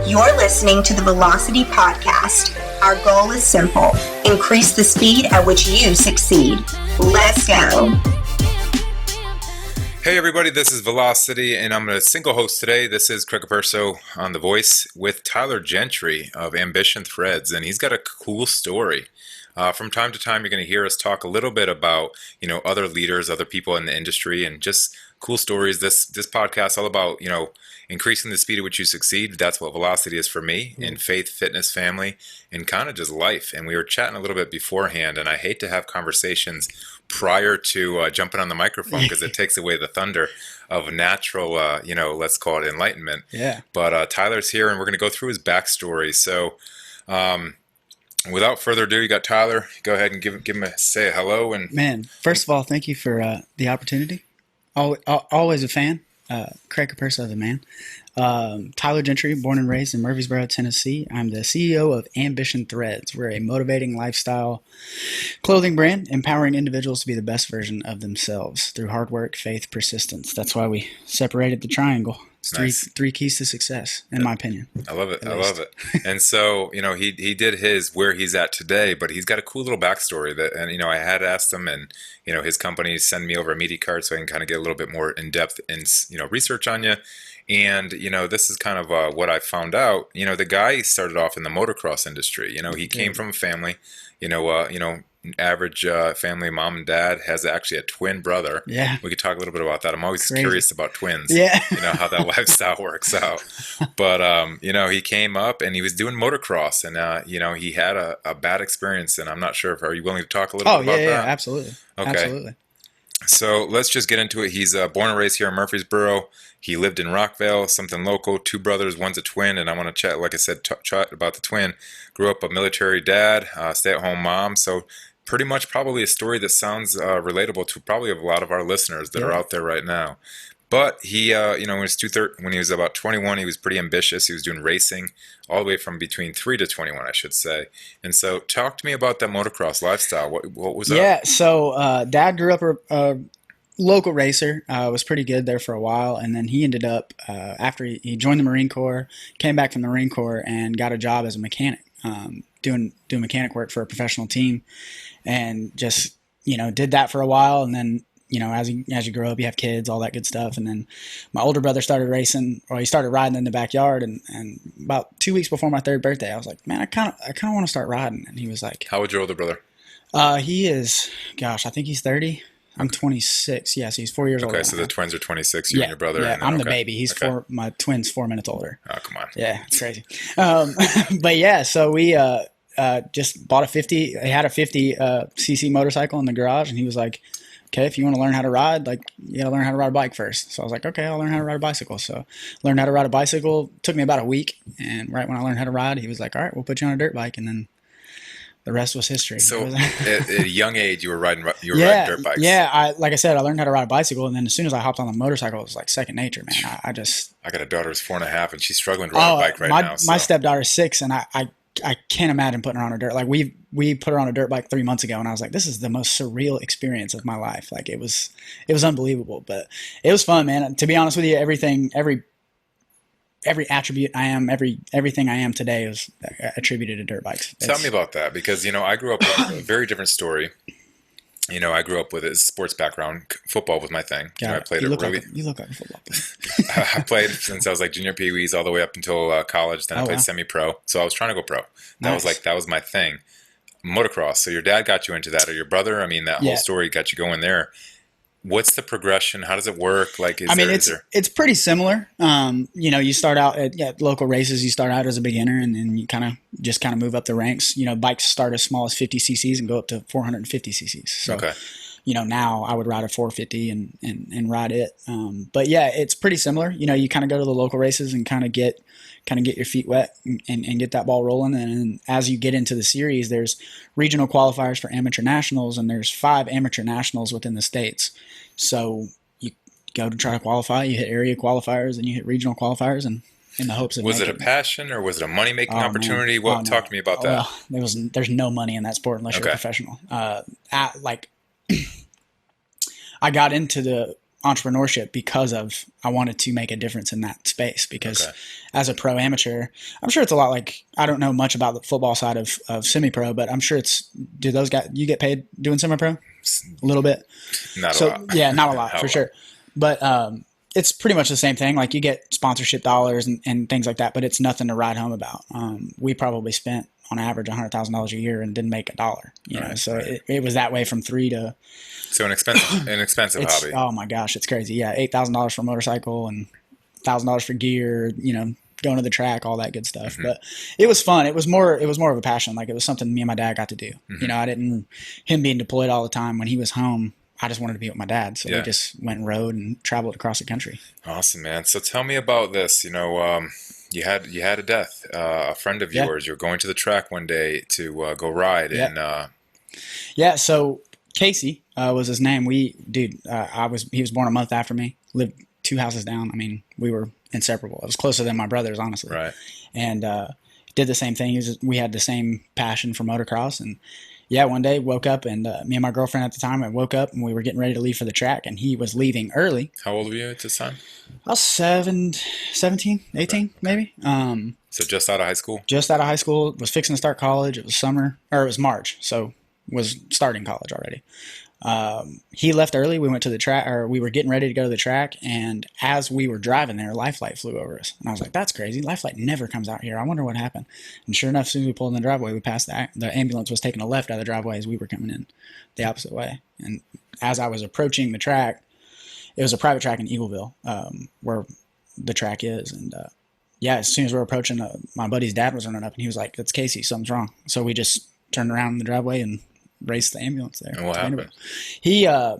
You're listening to the Velocity Podcast. Our goal is simple: increase the speed at which you succeed. Let's go. Hey everybody, this is Velocity, and I'm a single host today. This is Capurso on the voice with Tylor Gentry of Ambition Threads, and he's got a cool story. From time to time, you're going to hear us talk a little bit about, other leaders, other people in the industry, and just cool stories. This podcast is all about, increasing the speed at which you succeed. That's what Velocity is for me in faith, fitness, family, and kind of just life. And we were chatting a little bit beforehand, and I hate to have conversations prior to jumping on the microphone because it takes away the thunder of natural, let's call it enlightenment. Yeah. But Tyler's here, and we're going to go through his backstory. So, without further ado, you got Tyler. Go ahead and give him say hello. And man, first of all, thank you for the opportunity. Always a fan. Craig Capurso, the man. Tylor Gentry, born and raised in Murfreesboro, Tennessee. I'm the CEO of Ambition Threads. We're a motivating lifestyle clothing brand, empowering individuals to be the best version of themselves through hard work, faith, persistence. That's why we separated the triangle. It's nice. three keys to success, in my opinion. I love it. I love it. And so, he did his where he's at today, but he's got a cool little backstory and I had asked him, and, his company send me over a media card so I can kind of get a little bit more in depth in, research on you. And, this is kind of what I found out. The guy started off in the motocross industry. He came from a family, average family, mom and dad, has actually a twin brother. Yeah. We could talk a little bit about that. I'm always curious about twins. Yeah. How that lifestyle works out. But, he came up and he was doing motocross, and, he had a bad experience, and I'm not sure are you willing to talk a little bit about that? Yeah, absolutely. Okay. Absolutely. So let's just get into it. He's born and raised here in Murfreesboro. He lived in Rockville, something local, 2 brothers, one's a twin, and I want to chat, like I said, chat about the twin. Grew up a military dad, stay-at-home mom, so pretty much probably a story that sounds relatable to probably a lot of our listeners that are out there right now. But he, when he was about 21, he was pretty ambitious. He was doing racing all the way from between 3 to 21, I should say. And so talk to me about that motocross lifestyle. What was that? Yeah, so Dad grew up a local racer, was pretty good there for a while, and then he ended up, after he joined the Marine Corps, came back from the Marine Corps and got a job as a mechanic, doing mechanic work for a professional team, and just, did that for a while, and then as you grow up, you have kids, all that good stuff. And then my older brother started racing, or he started riding in the backyard. And about 2 weeks before my 3rd birthday, I was like, man, I kind of want to start riding. And he was like, how old's your older brother? He is, I think he's 30. I'm 26. Yeah, so he's 4 years older. Okay, so the twins are 26, you and your brother. Yeah, and then, I'm the baby. He's my twin's 4 minutes older. Oh, come on. Yeah, it's crazy. But yeah, so we just bought a 50. He had a 50 cc motorcycle in the garage, and he was like, okay, if you want to learn how to ride, you got to learn how to ride a bike first. So I was like, okay, I'll learn how to ride a bicycle. So learned how to ride a bicycle. Took me about a week. And right when I learned how to ride, he was like, all right, we'll put you on a dirt bike. And then the rest was history. So at a young age, you were riding dirt bikes. Yeah. Like I said, I learned how to ride a bicycle. And then as soon as I hopped on the motorcycle, it was like second nature, man. I got a daughter who's 4.5, and she's struggling to ride a bike right now. My stepdaughter's 6, and I can't imagine putting her on a dirt. Like we put her on a dirt bike 3 months ago, and I was like, this is the most surreal experience of my life. Like it was unbelievable, but it was fun, man. To be honest with you, every attribute I am, everything I am today was attributed to dirt bikes. Tell me about that, because I grew up with a very different story. I grew up with a sports background. Football was my thing. I played you look like a football player. I played since I was like junior Pee-wees all the way up until college. Then I played semi-pro. So I was trying to go pro. That was my thing. Motocross. So your dad got you into that, or your brother? I mean, that whole story got you going there. What's the progression? How does it work? It's pretty similar. You start out at local races. You start out as a beginner, and then you kind of move up the ranks. Bikes start as small as 50 cc's and go up to 450 cc's. So, okay. Now I would ride a 450 and ride it. But yeah, it's pretty similar. You kind of go to the local races and kind of get your feet wet and get that ball rolling. And as you get into the series, there's regional qualifiers for amateur nationals, and there's 5 amateur nationals within the states. So you go to try to qualify, you hit area qualifiers, and you hit regional qualifiers, and in the hopes of Was it a passion, or was it a money-making opportunity? Man. Talk to me about that. Well, there's no money in that sport unless you're a professional. I got into entrepreneurship because of I wanted to make a difference in that space. Because as a pro amateur, I'm sure it's a lot like, I don't know much about the football side of semi-pro, but I'm sure do those guys, you get paid doing semi-pro? A little bit. Not a lot. Yeah, not a lot for sure. But it's pretty much the same thing. Like you get sponsorship dollars and things like that, but it's nothing to write home about. We probably spent on average $100,000 a year and didn't make a dollar, you know? So it was that way from 3 to. So an expensive hobby. Oh my gosh, it's crazy. Yeah. $8,000 for a motorcycle and $1,000 for gear, you know, going to the track, all that good stuff. Mm-hmm. But it was fun. It was more of a passion. Like it was something me and my dad got to do. Mm-hmm. You know, him being deployed all the time when he was home, I just wanted to be with my dad. So we just went and rode and traveled across the country. Awesome, man. So tell me about this. You know, you had a death. A friend of yours, you were going to the track one day to go ride. And so Casey was his name. He was born a month after me, lived 2 houses down. I mean, we were inseparable. It was closer than my brothers, honestly. Right. And did the same thing. We had the same passion for motocross. And one day woke up and me and my girlfriend at the time, I woke up and we were getting ready to leave for the track and he was leaving early. How old were you at this time? I was 17, 18 maybe. So just out of high school? Just out of high school. Was fixing to start college. It was March. So was starting college already. He left early. We went to the track, or we were getting ready to go to the track. And as we were driving there, Lifeline flew over us. And I was like, that's crazy. Lifeline never comes out here. I wonder what happened. And sure enough, as soon as we pulled in the driveway, we passed the ambulance was taking a left out of the driveway as we were coming in the opposite way. And as I was approaching the track, it was a private track in Eagleville, where the track is. And, as soon as we were approaching, my buddy's dad was running up and he was like, that's Casey, something's wrong. So we just turned around in the driveway and raced the ambulance there. And what happened? He, I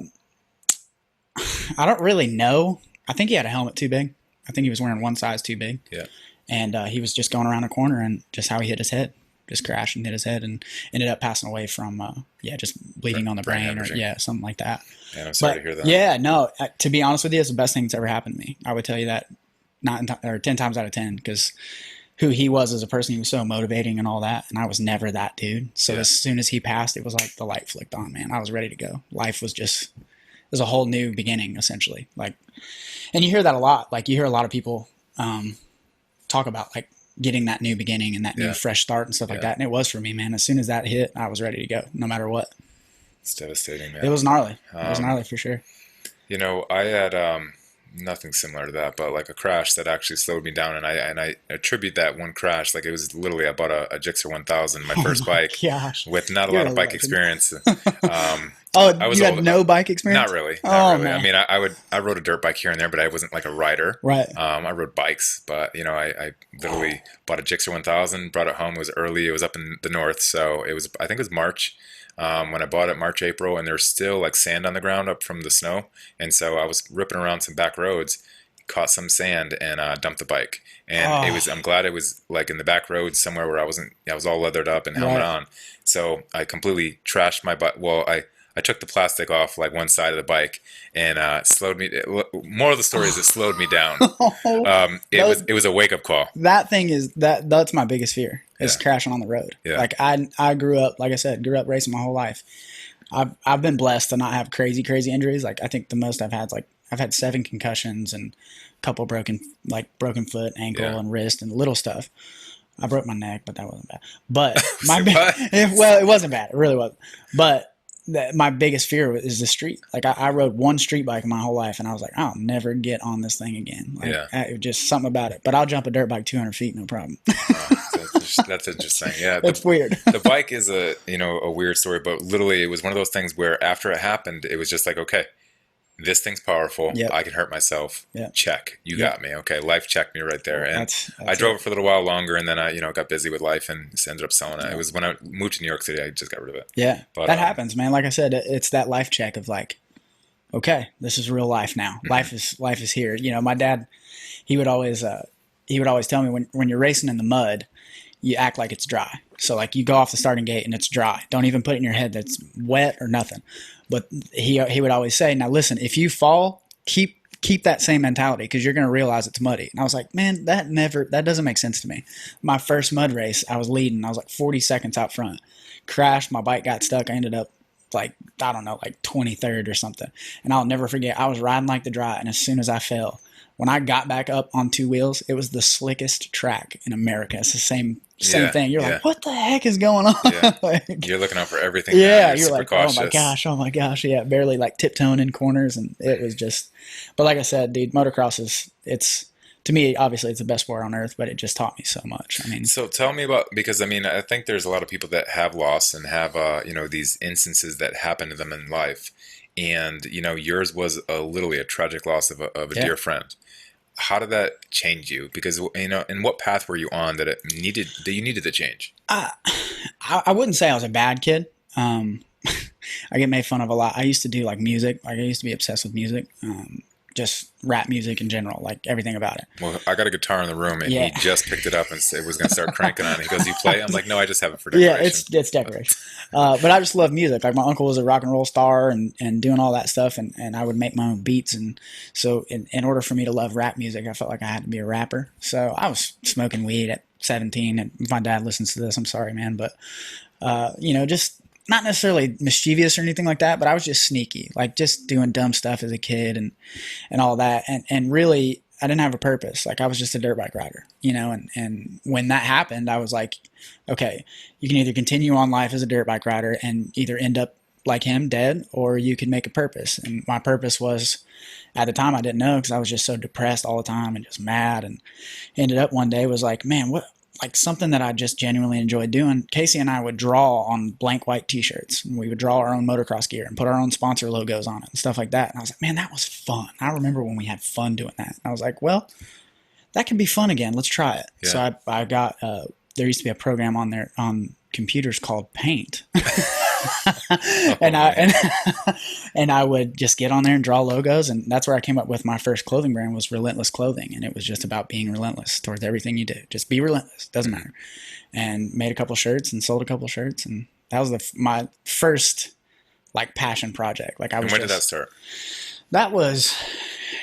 don't really know. I think he had a helmet too big. I think he was wearing one size too big. Yeah. And he was just going around a corner and just how he hit his head. Just crashed and hit his head and ended up passing away from, just bleeding on the brain or something like that. Yeah, I'm sorry to hear that. Yeah, no, to be honest with you, it's the best thing that's ever happened to me. I would tell you that 10 times out of 10, because who he was as a person, he was so motivating and all that. And I was never that dude. So as soon as he passed, it was like the light flicked on, man. I was ready to go. Life was it was a whole new beginning, essentially. Like, and you hear that a lot. Like you hear a lot of people talk about like getting that new beginning and that new fresh start and stuff like that. And it was for me, man. As soon as that hit, I was ready to go, no matter what. It's devastating, man. It was gnarly. It was gnarly for sure. You know, I had nothing similar to that, but like a crash that actually slowed me down, and I attribute that one crash, like it was literally I bought a Gixxer 1000, my first bike, with not a lot of bike experience. You had no bike experience? Not really. Not really. Man. I mean, I rode a dirt bike here and there, but I wasn't like a rider. Right. I rode bikes, but you know, I literally bought a Gixxer 1000, brought it home. It was early. It was up in the north, so I think it was March. When I bought it, March, April, and there was still like sand on the ground up from the snow. And so I was ripping around some back roads, caught some sand and dumped the bike. And I'm glad it was like in the back roads somewhere where I was all leathered up and helmet on. So I completely trashed my bike. Well, I took the plastic off like one side of the bike and slowed me. More of the story is it slowed me down. It was a wake up call. That thing is that's my biggest fear is crashing on the road. Yeah. Like I grew up, like I said, racing my whole life. I've been blessed to not have crazy injuries. Like I think the most I've had 7 concussions and a couple broken foot, ankle, and wrist and little stuff. I broke my neck, but that wasn't bad. But it wasn't bad. It really wasn't. But my biggest fear is the street. Like I rode one street bike my whole life, and I was like, I'll never get on this thing again. Like, just something about it. But I'll jump a dirt bike 200 feet, no problem. That's interesting. Yeah, that's weird. The bike is a weird story, but literally it was one of those things where after it happened, it was just like, okay, this thing's powerful. Yep. I can hurt myself. Yep. Check. You got me. Okay. Life checked me right there. And I drove it for a little while longer, and then I, got busy with life and just ended up selling it. Yeah. It was when I moved to New York City, I just got rid of it. Yeah. But that happens, man. Like I said, it's that life check of like, okay, this is real life now. Mm-hmm. Life is here. My dad, he would always tell me when you're racing in the mud, you act like it's dry. So like you go off the starting gate and it's dry. Don't even put it in your head that's wet or nothing. But he would always say, now listen, if you fall, keep that same mentality because you're going to realize it's muddy. And I was like, man, that doesn't make sense to me. My first mud race, I was leading. I was like 40 seconds out front. Crashed. My bike got stuck. I ended up like, I don't know, like 23rd or something. And I'll never forget, I was riding like the dry, and as soon as I fell, when I got back up on two wheels, it was the slickest track in America. It's the same thing. You're like, what the heck is going on? Yeah. Like, You're looking out for everything. Yeah, you're like, cautious. oh my gosh. Yeah, barely like tiptoeing in corners. And it was just, but like I said, dude, motocross to me, obviously it's the best sport on earth, but it just taught me so much. I mean, so tell me about, because I mean, I think there's a lot of people that have lost and have, these instances that happen to them in life. And, yours was literally a tragic loss of a dear friend. How did that change you? Because, and what path were you on that you needed to change? I wouldn't say I was a bad kid. I get made fun of a lot. I used to do like music. Like I used to be obsessed with music. Just rap music in general, like everything about it. Well, I got a guitar in the room, and he just picked it up and said was going to start cranking on it. He goes, "You play?" I'm like, "No, I just have it for decoration." Yeah, it's decoration. But I just love music. Like my uncle was a rock and roll star and doing all that stuff, and I would make my own beats. And so in order for me to love rap music, I felt like I had to be a rapper. So I was smoking weed at 17, and my dad listens to this. I'm sorry, man, but just not necessarily mischievous or anything like that, but I was just sneaky, like just doing dumb stuff as a kid and all that. And really, I didn't have a purpose. Like I was just a dirt bike rider, and when that happened, I was like, okay, you can either continue on life as a dirt bike rider and either end up like him dead, or you can make a purpose. And my purpose was, at the time I didn't know, because I was just so depressed all the time and just mad, and ended up one day was like, man, what, like something that I just genuinely enjoyed doing. Casey and I would draw on blank white t-shirts, and we would draw our own motocross gear and put our own sponsor logos on it and stuff like that. And I was like, man, that was fun. I remember when we had fun doing that. And I was like, well, that can be fun again. Let's try it. Yeah. So I got, there used to be a program on there on computers called Paint. And I would just get on there and draw logos, and that's where I came up with my first clothing brand, was Relentless Clothing, and it was just about being relentless towards everything you do. Just be relentless, doesn't matter. And made a couple shirts and sold a couple shirts, and that was my first like passion project. Like I was. And when did that start? That was,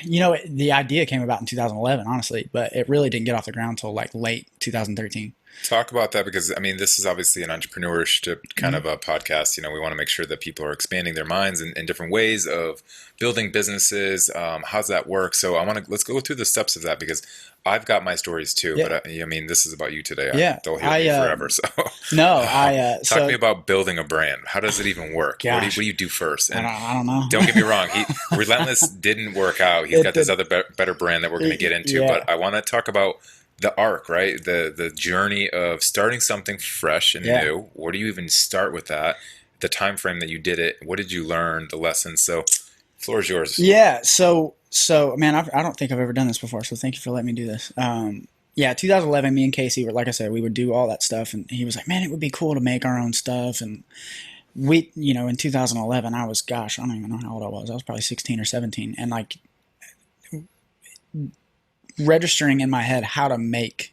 the idea came about in 2011, honestly, but it really didn't get off the ground until like late 2013. Talk about that, because I mean, this is obviously an entrepreneurship kind of a podcast. We want to make sure that people are expanding their minds in different ways of building businesses. How's that work? So let's go through the steps of that, because I've got my stories too, but I mean, this is about you today. They'll hear me forever. So talk to me about building a brand. How does it even work? What do you do first? And I don't know. Don't get me wrong. Relentless didn't work out. He's got this other better brand that we're going to get into, but I want to talk about the arc, right? The journey of starting something fresh and new. Where do you even start with that? The time frame that you did it. What did you learn? The lessons. So, floor is yours. Yeah. So man, I don't think I've ever done this before. So thank you for letting me do this. 2011, me and Casey were, like I said, we would do all that stuff, and he was like, man, it would be cool to make our own stuff. And we, in 2011, I was, I don't even know how old I was. I was probably 16 or 17, and like registering in my head how to make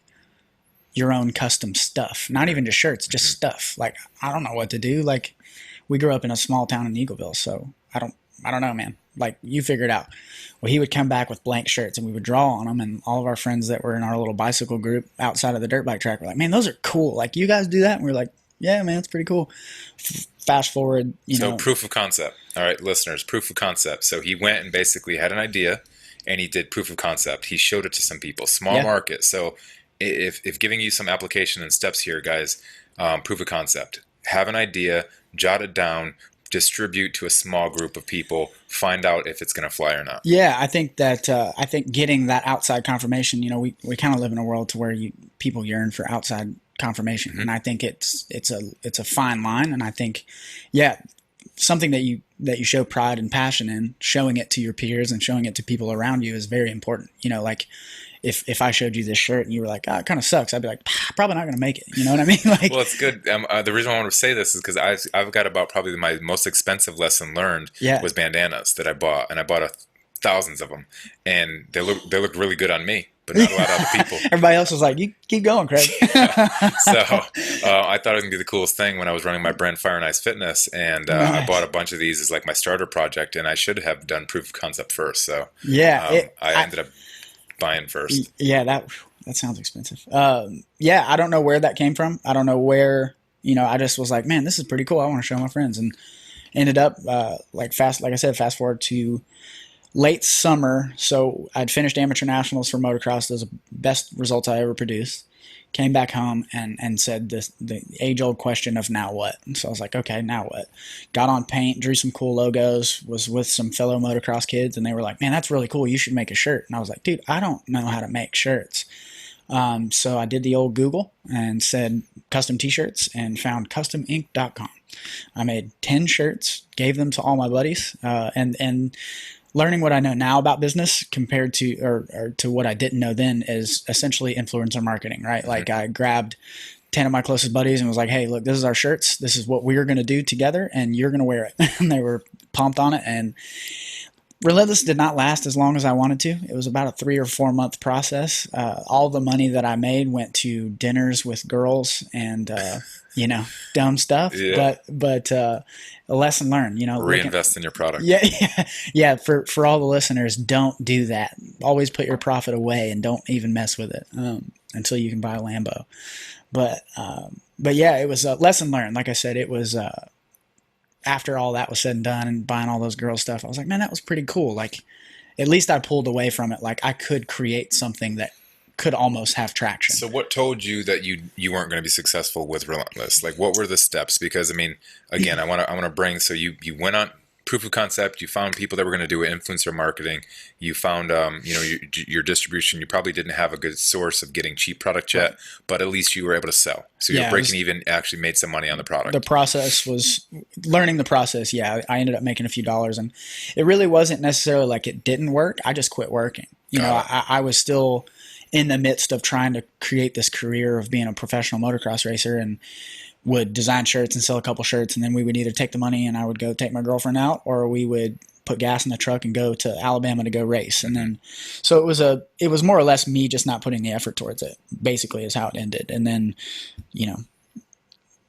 your own custom stuff, not even just shirts, just stuff. Like, I don't know what to do. Like, we grew up in a small town in Eagleville, so I don't know, man. Like, you figure it out. Well, he would come back with blank shirts, and we would draw on them, and all of our friends that were in our little bicycle group outside of the dirt bike track were like, man, those are cool. Like, you guys do that? And we were like, yeah, man, it's pretty cool. Fast forward, So proof of concept. All right, listeners, proof of concept. So he went and basically had an idea, and he did proof of concept. He showed it to some people, small market. So if giving you some application and steps here, guys, proof of concept. Have an idea, jot it down, distribute to a small group of people, find out if it's going to fly or not. Yeah, I think that getting that outside confirmation, we kind of live in a world to where people yearn for outside confirmation. Mm-hmm. And I think it's a fine line. And I think, something that you show pride and passion in, showing it to your peers and showing it to people around you is very important. Like if I showed you this shirt and you were like, it kind of sucks, I'd be like, probably not going to make it. You know what I mean? Like, well, it's good. The reason I want to say this is because I've got about probably my most expensive lesson learned was bandanas that I bought, and I bought thousands of them, and they look really good on me, but not a lot of other people. Everybody else was like, you keep going, Craig. So I thought it was going to be the coolest thing when I was running my brand Fire and Ice Fitness, and nice. I bought a bunch of these as like my starter project, and I should have done proof of concept first. So I ended up buying first. Yeah, that sounds expensive. I don't know where that came from. I don't know where, I just was like, man, this is pretty cool. I want to show my friends. And ended up like I said, fast forward to late summer. So I'd finished amateur nationals for motocross. Those are the best results I ever produced. Came back home and said the age-old question of now what? And so I was like, okay, now what? Got on paint, drew some cool logos, was with some fellow motocross kids, and they were like, man, that's really cool. You should make a shirt. And I was like, dude, I don't know how to make shirts. So I did the old Google and said custom t-shirts and found customink.com. I made 10 shirts, gave them to all my buddies, and learning what I know now about business compared to or to what I didn't know then is essentially influencer marketing, right? Like I grabbed 10 of my closest buddies and was like, hey, look, this is our shirts. This is what we're going to do together and you're going to wear it. And they were pumped on it. And Relentless did not last as long as I wanted to. It was about a 3 or 4 month process. All the money that I made went to dinners with girls and, dumb stuff. Yeah. But a lesson learned, reinvest in your product. Yeah. For all the listeners, don't do that. Always put your profit away and don't even mess with it until you can buy a Lambo. But yeah, it was a lesson learned. Like I said, it was after all that was said and done and buying all those girl stuff, I was like, man, that was pretty cool. Like, at least I pulled away from it. Like, I could create something that could almost have traction. So what told you that you weren't going to be successful with Relentless? Like, what were the steps? Because, I mean, again, I want to bring, so you went on proof of concept, you found people that were going to do influencer marketing, you found, your distribution, you probably didn't have a good source of getting cheap product yet, but at least you were able to sell. So you're breaking even, actually made some money on the product. The process was learning the process. Yeah. I ended up making a few dollars and it really wasn't necessarily like it didn't work. I just quit working. I was still in the midst of trying to create this career of being a professional motocross racer and would design shirts and sell a couple shirts. And then we would either take the money and I would go take my girlfriend out, or we would put gas in the truck and go to Alabama to go race. And then, so it was more or less me just not putting the effort towards it, basically is how it ended. And then,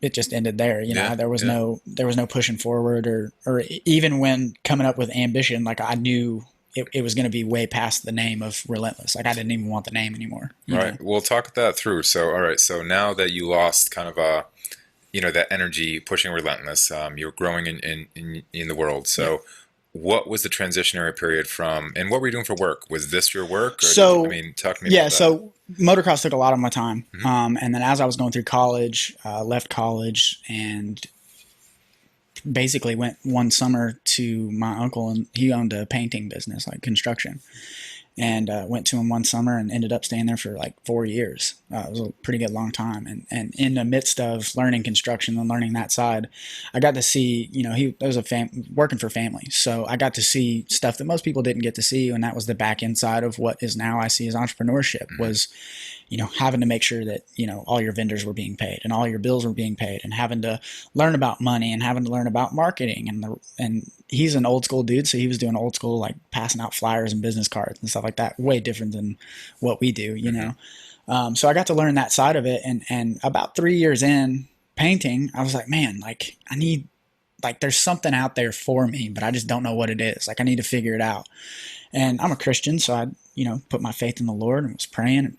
it just ended there. There was no pushing forward or even when coming up with ambition, like I knew it was going to be way past the name of Relentless. Like I didn't even want the name anymore. Right. We'll talk that through. So, all right. So now that you lost kind of that energy pushing Relentless, you're growing in the world. So what was the transitionary period from, and what were you doing for work? Was this your work? Or talk to me about that. So motocross took a lot of my time. Mm-hmm. And then as I was going through college, left college and basically went one summer to my uncle, and he owned a painting business, like construction. And went to him one summer and ended up staying there for like 4 years. It was a pretty good long time. And in the midst of learning construction and learning that side, I got to see, he was working for family. So I got to see stuff that most people didn't get to see. And that was the back end side of what is now I see as entrepreneurship, was, having to make sure that, all your vendors were being paid and all your bills were being paid, and having to learn about money and having to learn about marketing. And he's an old school dude. So he was doing old school, like passing out flyers and business cards and stuff like that. Way different than what we do, So I got to learn that side of it. And about 3 years in painting, I was like, man, like I need, like there's something out there for me, but I just don't know what it is. Like I need to figure it out. And I'm a Christian, so I, put my faith in the Lord and was praying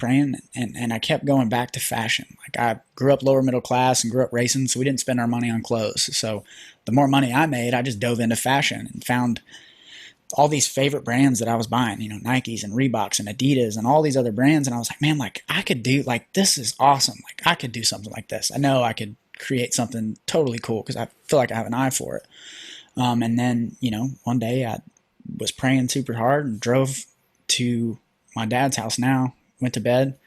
and I kept going back to fashion. Like I grew up lower middle class and grew up racing, so we didn't spend our money on clothes. So the more money I made, I just dove into fashion and found all these favorite brands that I was buying, Nikes and Reeboks and Adidas and all these other brands. And I was like, man, like I could do, like, this is awesome. Like I could do something like this. I know I could create something totally cool because I feel like I have an eye for it. And then, one day I was praying super hard and drove to my dad's house now, went to bed,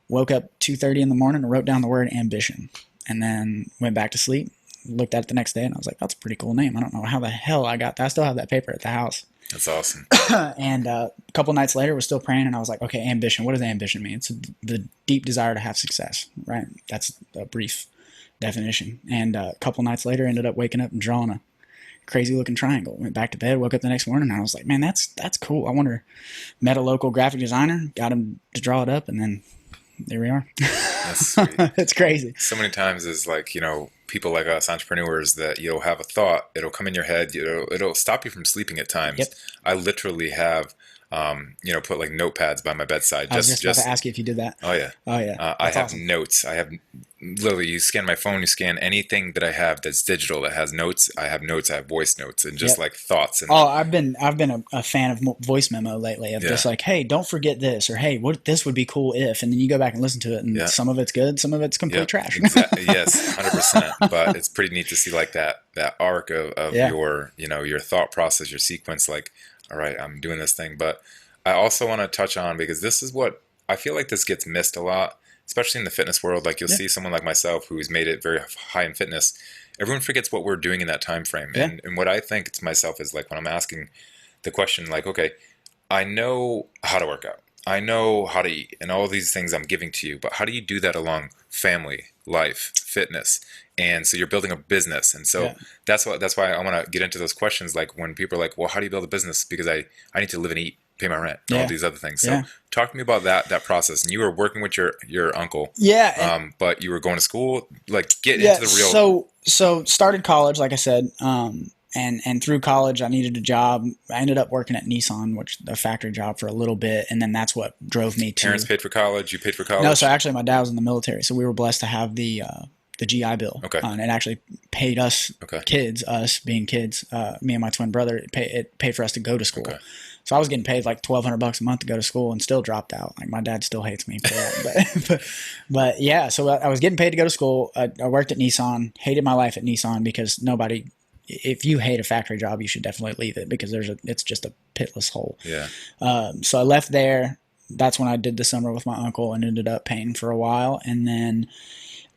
woke up 2:30 in the morning and wrote down the word ambition, and then went back to sleep, looked at it the next day, and I was like, that's a pretty cool name. I don't know how the hell I got that. I still have that paper at the house. That's awesome. And a couple nights later, was still praying, and I was like, okay, ambition. What does ambition mean? It's the deep desire to have success, right? That's a brief definition. And a couple nights later, ended up waking up and drawing a crazy looking triangle. Went back to bed, woke up the next morning, and I was like, man, that's cool. I wonder, met a local graphic designer, got him to draw it up, and then there we are. That's sweet. It's crazy. So many times is like, people like us entrepreneurs that you'll have a thought, it'll come in your head, it'll stop you from sleeping at times. Yep. I literally have put like notepads by my bedside. I was just about to ask you if you did that. Oh yeah. I have awesome notes. I have literally, you scan my phone, you scan anything that I have that's digital that has notes. I have notes, I have voice notes, and just Yep. like thoughts. And Oh, I've been a fan of voice memo lately of just Yeah. like, hey, don't forget this, or hey, what this would be cool if, and then you go back and listen to it, and Yeah. some of it's good, some of it's complete Yep, trash. exactly. Yes, 100%. But it's pretty neat to see like that arc of Yeah. your, your thought process, your sequence. Like, all right, I'm doing this thing. But I also want to touch on, because this is what I feel like this gets missed a lot, especially in the fitness world. Like, you'll Yeah. see someone like myself who's made it very high in fitness. Everyone forgets what we're doing in that time frame. Yeah. And what I think to myself is, like, when I'm asking the question, like, okay, I know how to work out, I know how to eat, and all these things I'm giving to you, but how do you do that along family, life, fitness? And so you're building a business. And so Yeah. that's why I want to get into those questions. Like, when people are like, well, how do you build a business? Because I need to live and eat, pay my rent, and all Yeah. these other things. So Yeah. talk to me about that process. And you were working with your uncle, Yeah. And, but you were going to school. Like, get yeah. into the real. So started college, like I said, and through college, I needed a job. I ended up working at Nissan, which a factory job for a little bit, and then that's what drove me to. Parents paid for college. You paid for college. No, so actually, my dad was in the military, so we were blessed to have the GI Bill. Okay. And it actually paid us kids, us being kids, me and my twin brother. It paid for us to go to school. Okay. So I was getting paid like $1,200 a month to go to school, and still dropped out. Like, my dad still hates me for that. But yeah, so I was getting paid to go to school. I worked at Nissan. Hated my life at Nissan because nobody. If you hate a factory job, you should definitely leave it, because it's just a pitless hole. Yeah. So I left there. That's when I did the summer with my uncle and ended up painting for a while. And then,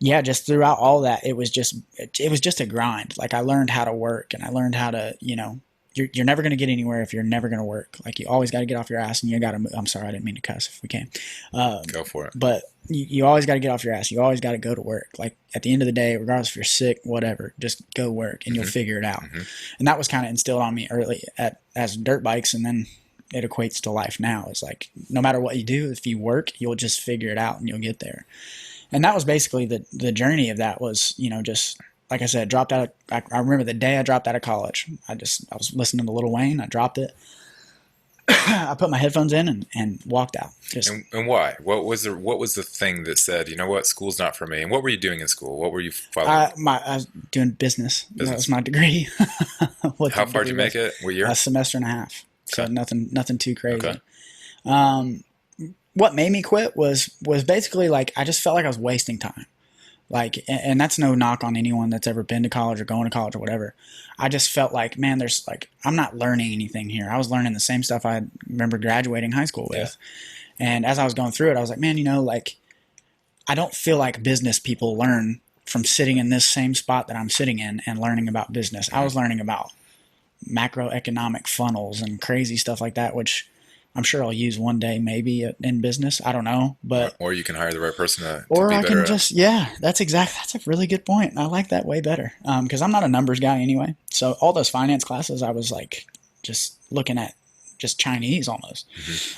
yeah, just throughout all that, it was just a grind. Like, I learned how to work, and I learned how to, you're never going to get anywhere if you're never going to work. Like, you always got to get off your ass, and you got to move. I'm sorry, I didn't mean to cuss if we can. Go for it. But you always got to get off your ass. You always got to go to work. Like, at the end of the day, regardless if you're sick, whatever, just go work, and you'll figure it out. Mm-hmm. And that was kind of instilled on me early as dirt bikes, and then it equates to life now. It's like, no matter what you do, if you work, you'll just figure it out, and you'll get there. And that was basically the journey of that was, just like I said, dropped out. I remember the day I dropped out of college. I was listening to Lil Wayne. I dropped it. I put my headphones in and walked out. And why? What was the thing that said, you know what, school's not for me? And what were you doing in school? What were you following? I was doing business. That was my degree. How far did you make it? What year? A semester and a half. So Okay. nothing too crazy. Okay. What made me quit was basically, like, I just felt like I was wasting time. Like, and that's no knock on anyone that's ever been to college or going to college or whatever. I just felt like, man, I'm not learning anything here. I was learning the same stuff I remember graduating high school with. Yeah. And as I was going through it, I was like, man, like, I don't feel like business people learn from sitting in this same spot that I'm sitting in and learning about business. I was learning about macroeconomic funnels and crazy stuff like that, which I'm sure I'll use one day, maybe in business. I don't know, but or you can hire the right person to or be I better can just that's a really good point. I like that way better because I'm not a numbers guy anyway. So all those finance classes, I was like just looking at just Chinese almost,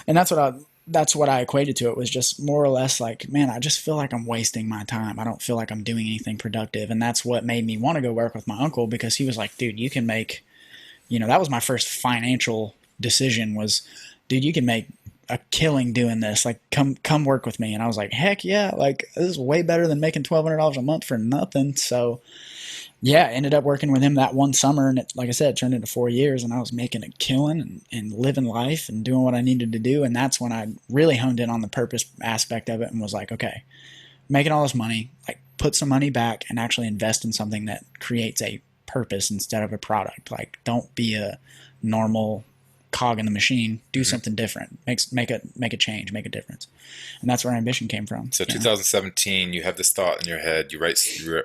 and that's what I equated to. It was just more or less like, man, I just feel like I'm wasting my time. I don't feel like I'm doing anything productive, and that's what made me want to go work with my uncle, because he was like, dude, you can make, that was my first financial decision was, dude, you can make a killing doing this. Like, come work with me. And I was like, heck yeah. Like, this is way better than making $1,200 a month for nothing. So yeah, ended up working with him that one summer. And like I said, it turned into 4 years, and I was making a killing and living life and doing what I needed to do. And that's when I really honed in on the purpose aspect of it and was like, okay, making all this money, like, put some money back and actually invest in something that creates a purpose instead of a product. Like, don't be a normal cog in the machine. Do something different. Make a change, make a difference. And that's where ambition came from. So 2017, you have this thought in your head. You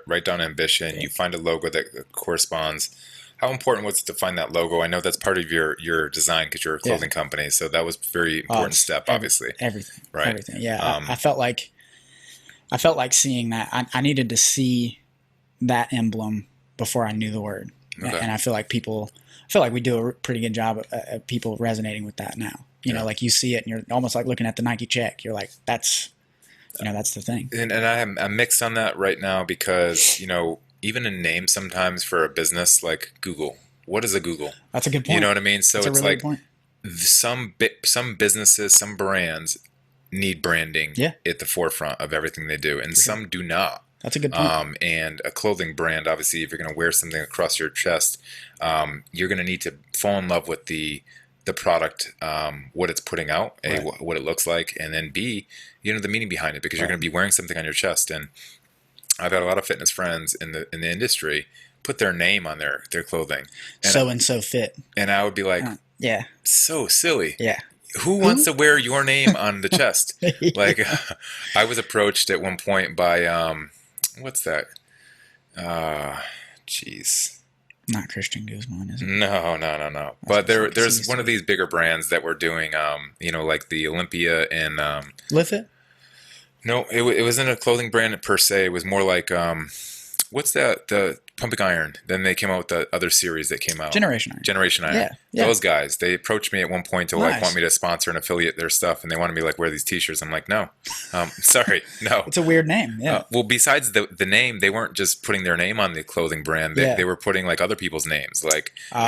write down ambition. You find a logo that corresponds. How important was it to find that logo? I know that's part of your design because you're a clothing company. So that was a very important step, obviously. Everything. Right. Everything. Yeah. I felt like seeing that. I needed to see that emblem before I knew the word. Okay. And I feel like we do a pretty good job of people resonating with that now. You know, like, you see it and you're almost like looking at the Nike check. You're like, that's the thing. And I'm mixed on that right now because, even a name sometimes for a business like Google. What is a Google? That's a good point. You know what I mean? So it's really like some businesses, some brands need branding at the forefront of everything they do, and some do not. That's a good point. And a clothing brand, obviously, if you're going to wear something across your chest, you're going to need to fall in love with the product, what it's putting out, A, Right. what it looks like, and then B, the meaning behind it, because you're going to be wearing something on your chest. And I've had a lot of fitness friends in the industry put their name on their clothing. And So fit. And I would be like, Yeah. so silly. Yeah. Who wants to wear your name on the chest? Yeah. Like, I was approached at one point by, what's that? Jeez. Not Christian Guzman, is it? No. But there's one of these bigger brands that were doing, like the Olympia and Lift It? no, it wasn't a clothing brand per se. It was more like what's that? The Pumping Iron. Then they came out with the other series that came out. Generation Iron. Yeah. Yeah. Those guys, they approached me at one point to Nice. want me to sponsor and affiliate their stuff, and they wanted me to wear these T-shirts. I'm like, no, sorry, no. It's a weird name. Yeah. Well, besides the name, they weren't just putting their name on the clothing brand. They were putting other people's names, and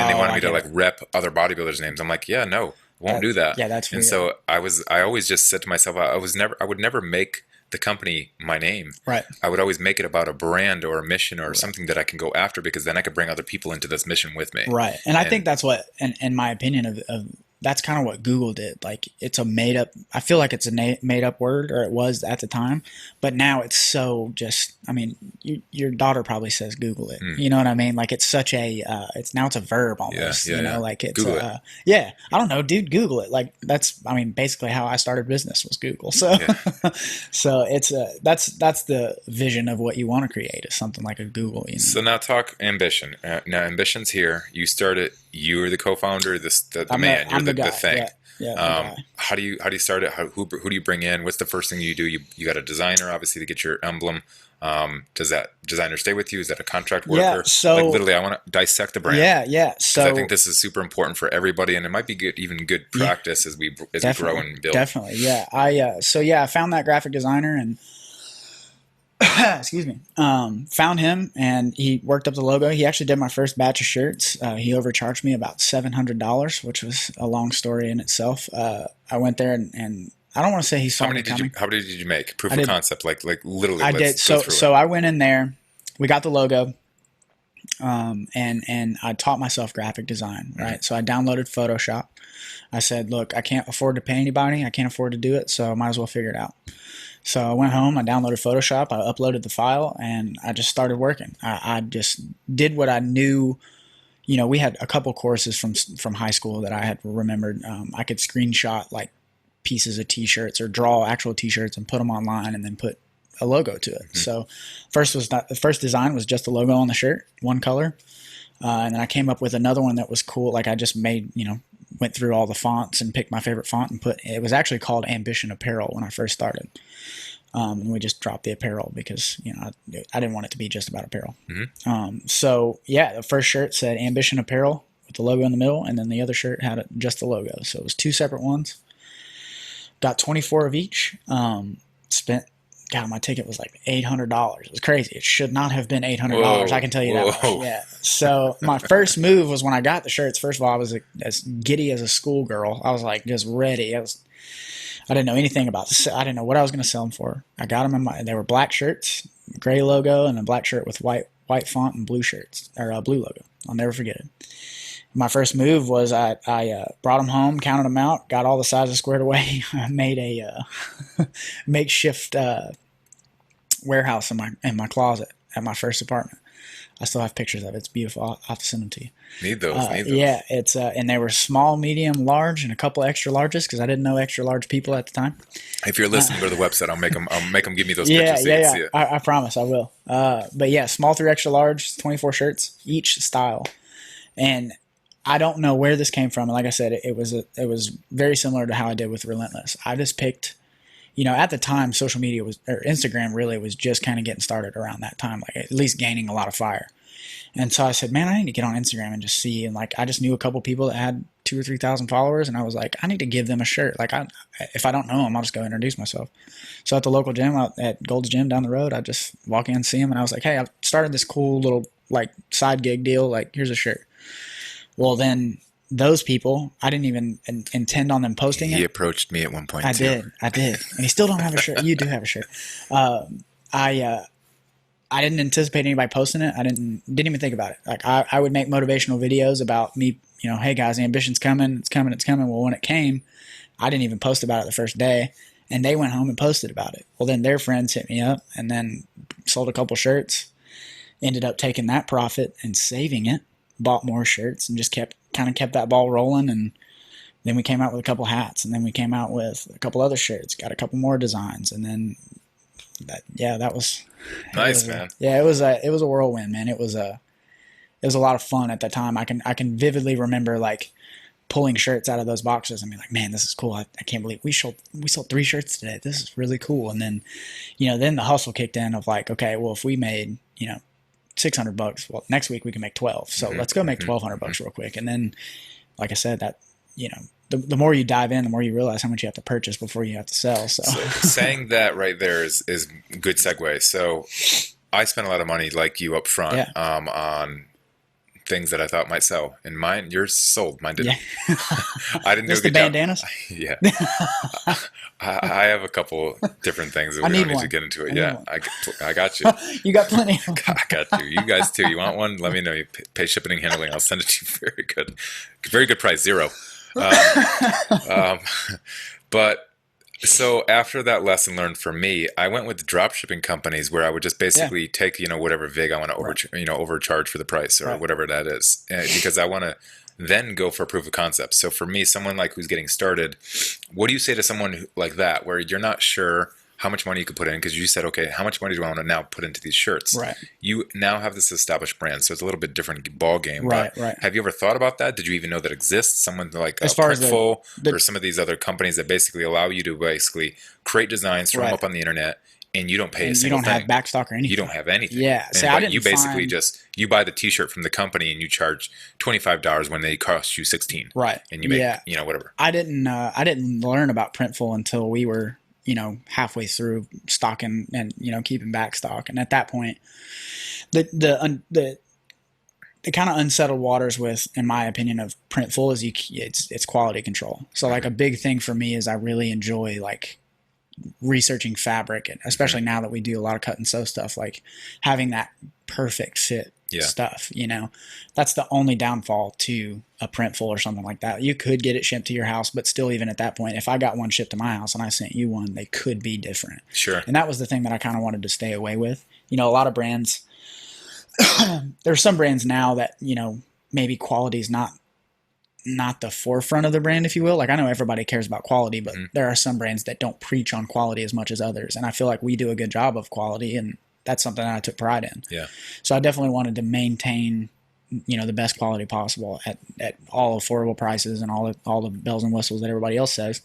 they wanted me to rep other bodybuilders' names. I'm like, yeah, no, won't do that. Yeah, that's weird. And so I always just said to myself, I would never make the company my name. Right. I would always make it about a brand or a mission or something that I can go after, because then I could bring other people into this mission with me. Right. And I think that's what, in my opinion, of that's kind of what Google did. It's a made up, I feel like it's a made up word, or it was at the time, but now it's so just, your daughter probably says Google it. You know what I mean? It's such a, it's a verb almost, Yeah. it's, Google it. Yeah, I don't know, dude, Google it. That's, basically how I started business was Google. So, so it's, that's the vision of what you want to create, is something like a Google, So now talk ambition. Now ambition's here. You started, you were the co-founder, the man, you're the thing. Yeah. How do you start it? Who do you bring in? What's the first thing you do? You got a designer, obviously, to get your emblem. Does that designer stay with you? Is that a contract worker? Yeah, so literally, I want to dissect the brand. Yeah. So I think this is super important for everybody, and it might be good practice as we grow and build. Definitely, yeah. I found that graphic designer and excuse me, found him, and he worked up the logo. He actually did my first batch of shirts. He overcharged me about $700, which was a long story in itself. I went there and I don't want to say he saw me coming. How many did you make? Proof of concept, like literally. I did. So I went in there. We got the logo, and I taught myself graphic design. Right. Mm-hmm. So I downloaded Photoshop. I said, look, I can't afford to pay anybody. I can't afford to do it, so I might as well figure it out. So I went home, I downloaded Photoshop, I uploaded the file, and I just started working. I just did what I knew. We had a couple courses from high school that I had remembered. I could screenshot pieces of T-shirts or draw actual T-shirts and put them online, and then put a logo to it. Mm-hmm. So the first design was just the logo on the shirt, one color, and then I came up with another one that was cool. I just made went through all the fonts and picked my favorite font and it was actually called Ambition Apparel when I first started. And we just dropped the apparel because, I didn't want it to be just about apparel. Mm-hmm. The first shirt said Ambition Apparel with the logo in the middle, and then the other shirt had just the logo. So it was two separate ones. Got 24 of each. My ticket was $800. It was crazy. It should not have been $800. I can tell you that much. Yeah. So my first move was when I got the shirts. First of all, I was as giddy as a schoolgirl. I was just ready. I didn't know anything about this. I didn't know what I was going to sell them for. I got them they were black shirts, gray logo, and a black shirt with white font and blue shirts, or blue logo. I'll never forget it. My first move was I brought them home, counted them out, got all the sizes squared away. I made a makeshift warehouse in my closet at my first apartment. I still have pictures of it. It's beautiful. I'll have to send them to you. Need those. Yeah, it's and they were small, medium, large, and a couple extra larges because I didn't know extra large people at the time. If you're listening, go to the website. I'll make them give me those pictures so you can see it. I promise I will. But yeah, small through extra large, 24 shirts each style, and I don't know where this came from. And like I said, it was very similar to how I did with Relentless. I just picked, at the time, social media or Instagram really was just kind of getting started around that time, at least gaining a lot of fire. And so I said, man, I need to get on Instagram and just see. And I just knew a couple people that had 2,000 or 3,000 followers, and I was like, I need to give them a shirt. If I don't know them, I'll just go introduce myself. So at the local gym, at Gold's Gym down the road, I just walk in, see them, and I was like, hey, I've started this cool little side gig deal. Here's a shirt. Well, then those people, I didn't even intend on them posting it. He approached me at one point. I did. And he still don't have a shirt. You do have a shirt. I didn't anticipate anybody posting it. I didn't even think about it. Like I would make motivational videos about me, hey guys, the ambition's coming, it's coming, it's coming. Well, when it came, I didn't even post about it the first day, and they went home and posted about it. Well, then their friends hit me up and then sold a couple shirts, ended up taking that profit and saving it, bought more shirts, and just kept that ball rolling. And then we came out with a couple hats, and then we came out with a couple other shirts, got a couple more designs, and then that was nice, man. It was a whirlwind, man. It was a lot of fun at that time. I can vividly remember like pulling shirts out of those boxes and be like, man, this is cool. I can't believe we sold 3 shirts today. This is really cool. And then, then the hustle kicked in of like, okay, well, if we made, $600, well, next week we can make 12. So let's go make $1,200 real quick. And then, like I said, that, the more you dive in, the more you realize how much you have to purchase before you have to sell. So saying that right there is a good segue. So I spent a lot of money like you up front on things that I thought might sell, and yours sold. Mine didn't. Yeah. I didn't do a good job. Bandanas? Yeah. I have a couple different things that we don't need to get into it. I got you. You got plenty. I got you. You guys too. You want one? Let me know. You pay shipping and handling. I'll send it to you. Very good price. $0. But so after that lesson learned for me, I went with the drop shipping companies where I would just basically take, whatever vig I want to overcharge for the price or whatever that is, because I want to then go for a proof of concept. So for me, someone like who's getting started, what do you say to someone like that, where you're not sure how much money you could put in? Because you said, okay, how much money do I want to now put into these shirts? Right. You now have this established brand, so it's a little bit different ball game. Right. Have you ever thought about that? Did you even know that exists? Someone like as far as Printful or some of these other companies that basically allow you to basically create designs, throw them up on the internet, and you don't pay a single thing. You don't have backstock or anything. You don't have anything. Yeah. But you basically you buy the T-shirt from the company and you charge $25 when they cost you $16. Right. And you make whatever. I didn't learn about Printful until we were halfway through stocking and keeping back stock. And at that point, the kind of unsettled waters with, in my opinion, of Printful is it's quality control. So like a big thing for me is I really enjoy like researching fabric, and especially now that we do a lot of cut and sew stuff, like having that perfect fit stuff. That's the only downfall to a Printful or something like that. You could get it shipped to your house, but still, even at that point, if I got one shipped to my house and I sent you one, they could be different. Sure. And that was the thing that I kind of wanted to stay away with. A lot of brands, there's some brands now that, maybe quality is not the forefront of the brand, if you will. Like, I know everybody cares about quality, but there are some brands that don't preach on quality as much as others. And I feel like we do a good job of quality, and that's something that I took pride in. Yeah. So I definitely wanted to maintain, the best quality possible at all affordable prices and all the bells and whistles that everybody else says.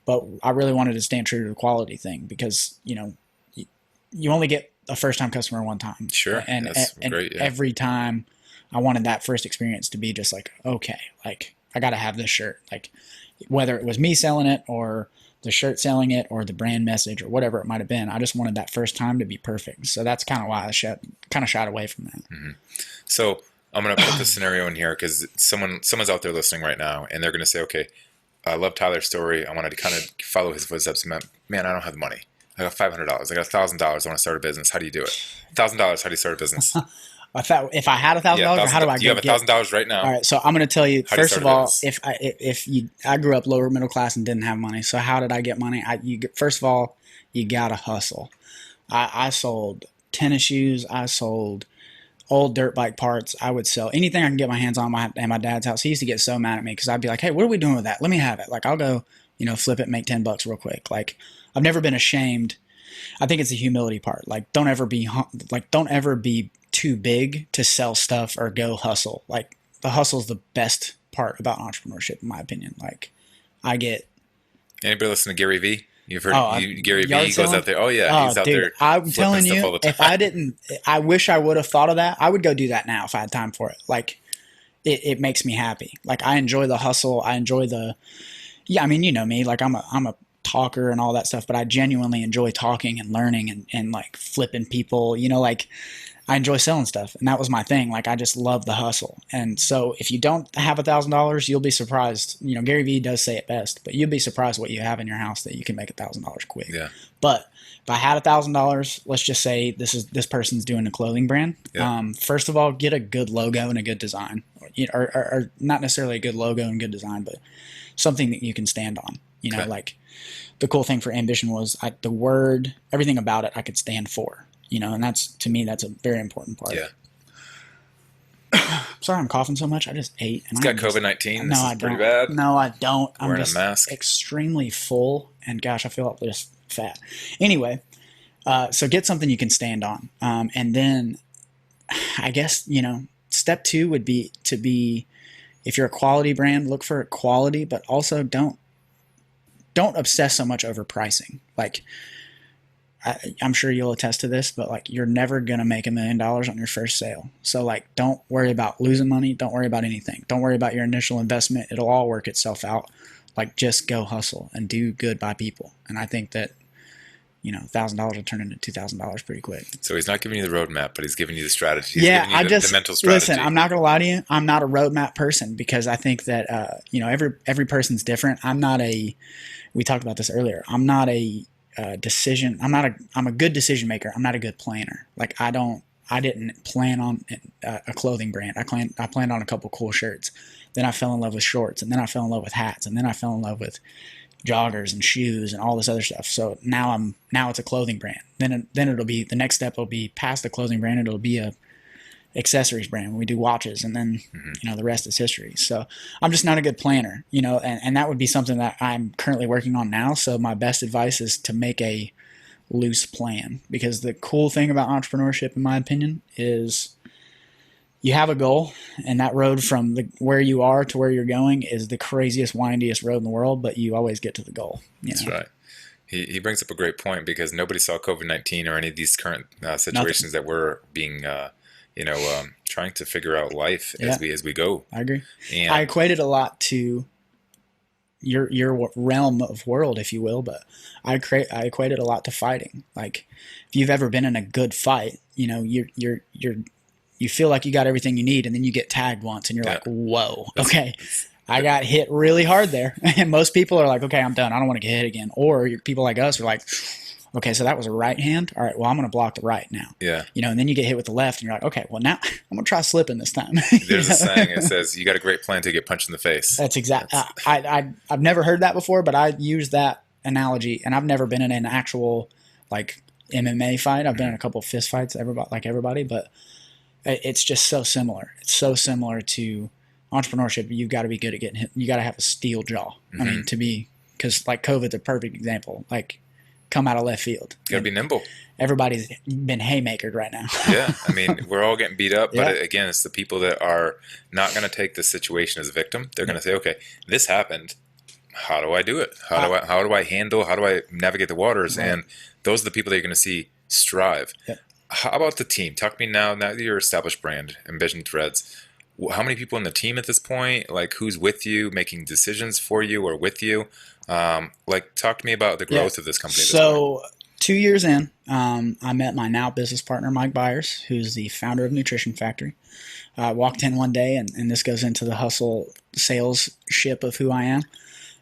But I really wanted to stand true to the quality thing because, you only get a first time customer one time. Sure. And great, every time I wanted that first experience to be just like, okay, like I got to have this shirt. Like whether it was me selling it or the shirt selling it or the brand message or whatever it might have been, I just wanted that first time to be perfect. So that's kind of why I shied away from that. Mm-hmm. So I'm going to put the scenario in here because someone's out there listening right now and they're going to say, okay, I love Tyler's story. I wanted to kind of follow his footsteps. Man, I don't have the money. I got $500. I got $1,000. I want to start a business. How do you do it? $1,000. How do you start a business? If I had $1,000, or how do I? You have $1,000 right now. All right, so I'm going to tell you first of all, I grew up lower middle class and didn't have money. So how did I get money? First of all, you got to hustle. I sold tennis shoes. I sold old dirt bike parts. I would sell anything I can get my hands on at my dad's house. He used to get so mad at me because I'd be like, hey, what are we doing with that? Let me have it. Like, I'll go, flip it, make $10 real quick. Like, I've never been ashamed. I think it's a humility part. Like, don't ever be too big to sell stuff or go hustle. Like, the hustle is the best part about entrepreneurship, in my opinion. Like, anybody listen to Gary Vee? You've heard Gary Vee goes out there. Oh yeah, he's out dude, there. I'm telling you, if I wish I would have thought of that. I would go do that now if I had time for it. Like, it makes me happy. Like, I enjoy the hustle. I enjoy I mean, you know me. Like, I'm a talker and all that stuff, but I genuinely enjoy talking and learning and like flipping people, like I enjoy selling stuff. And that was my thing. Like, I just love the hustle. And so if you don't have $1,000, you'll be surprised. Gary Vee does say it best, but you'll be surprised what you have in your house that you can make $1,000 quick. Yeah. But if I had $1,000, let's just say this person's doing a clothing brand. Yeah. First of all, get a good logo and a good design, or not necessarily a good logo and good design, but something that you can stand on. Okay. Like the cool thing for Ambition was the word, everything about it, I could stand for. And to me, that's a very important part. Yeah. Sorry, I'm coughing so much. I just ate. It's got COVID-19. No, I don't. Pretty bad. No, I don't. I'm wearing just a mask. Extremely full, and gosh, I feel just fat. Anyway, so get something you can stand on, and then I guess step 2 would be to be, if you're a quality brand, look for quality, but also don't obsess so much over pricing. Like, I'm sure you'll attest to this, but like, you're never going to make $1 million on your first sale. So like, don't worry about losing money. Don't worry about anything. Don't worry about your initial investment. It'll all work itself out. Like, just go hustle and do good by people. And I think that, $1,000 will turn into $2,000 pretty quick. So he's not giving you the roadmap, but he's giving you the strategy. Yeah, the mental strategy. Listen, I'm not going to lie to you. I'm not a roadmap person, because I think that, every person's different. We talked about this earlier. I'm not a I'm a good decision maker. I'm not a good planner. Like, I didn't plan on a clothing brand. I planned on a couple cool shirts. Then I fell in love with shorts, and then I fell in love with hats, and then I fell in love with joggers and shoes and all this other stuff. So now it's a clothing brand. Then it'll be, the next step will be past the clothing brand. It'll be a accessories brand when we do watches, and then the rest is history. So I'm just not a good planner, and that would be something that I'm currently working on now. So my best advice is to make a loose plan, because the cool thing about entrepreneurship, in my opinion, is you have a goal, and that road from where you are to where you're going is the craziest, windiest road in the world, but you always get to the goal. That's right. He brings up a great point, because nobody saw COVID-19 or any of these current situations that we're being trying to figure out life as we go. I agree. And I equate it a lot to your realm of world, if you will, but I equate it a lot to fighting. Like, if you've ever been in a good fight, you feel like you got everything you need, and then you get tagged once, and you're like, whoa, okay. I got hit really hard there. And most people are like, okay, I'm done. I don't want to get hit again. Or people like us are like, okay, so that was a right hand. All right, well, I'm going to block the right now. Yeah. And then you get hit with the left, and you're like, okay, well, now I'm going to try slipping this time. There's a saying, it says, you got a great plan to get punched in the face. That's exactly. I've never heard that before, but I use that analogy, and I've never been in an actual like MMA fight. I've been in a couple of fist fights, everybody, but it's just so similar. It's so similar to entrepreneurship. You've got to be good at getting hit. You got to have a steel jaw. I mean, because like COVID's a perfect example. Like, come out of left field. You got to be nimble. Everybody's been haymakered right now. Yeah. I mean, we're all getting beat up, but again, it's the people that are not going to take the situation as a victim. They're going to say, okay, this happened. How do I do it? How do I navigate the waters? Right. And those are the people that you're going to see strive. Yep. How about the team? Talk to me now that you're an established brand, Ambition Threads. How many people in the team at this point? Like, who's with you, making decisions for you or with you? Talk to me about the growth of this company. So 2 years in, I met my now business partner, Mike Byers, who's the founder of Nutrition Factory. I walked in one day, and this goes into the hustle sales ship of who I am.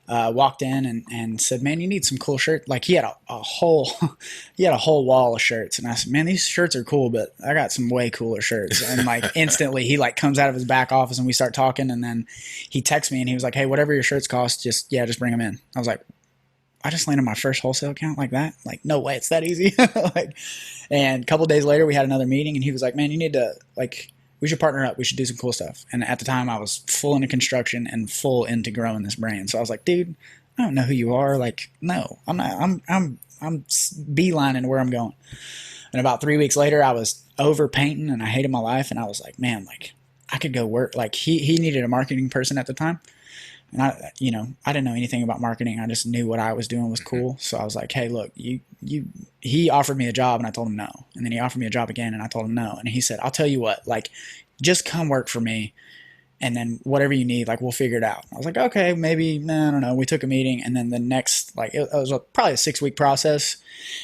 Walked in and said, man, you need some cool shirts. Like, he had a whole wall of shirts. And I said, man, these shirts are cool, but I got some way cooler shirts. And like, instantly he like comes out of his back office, and we start talking. And then he texts me, and he was like, hey, whatever your shirts cost, just bring them in. I was like, I just landed my first wholesale account like that. Like, no way, it's that easy. And a couple of days later we had another meeting, and he was like, man, you need to we should partner up. We should do some cool stuff. And at the time, I was full into construction and full into growing this brand. So I was like, dude, I don't know who you are. Like, no, I'm not. I'm beelining where I'm going. And about 3 weeks later, I was over painting, and I hated my life. And I was like, man, like, I could go work. Like, he needed a marketing person at the time. And I didn't know anything about marketing. I just knew what I was doing was cool. So I was like, hey, look, he offered me a job, and I told him no. And then he offered me a job again, and I told him no. And he said, I'll tell you what, like, just come work for me, and then whatever you need, like, we'll figure it out. I was like, okay, maybe, no, I don't know. We took a meeting, and then the next, like, it was probably a 6-week process.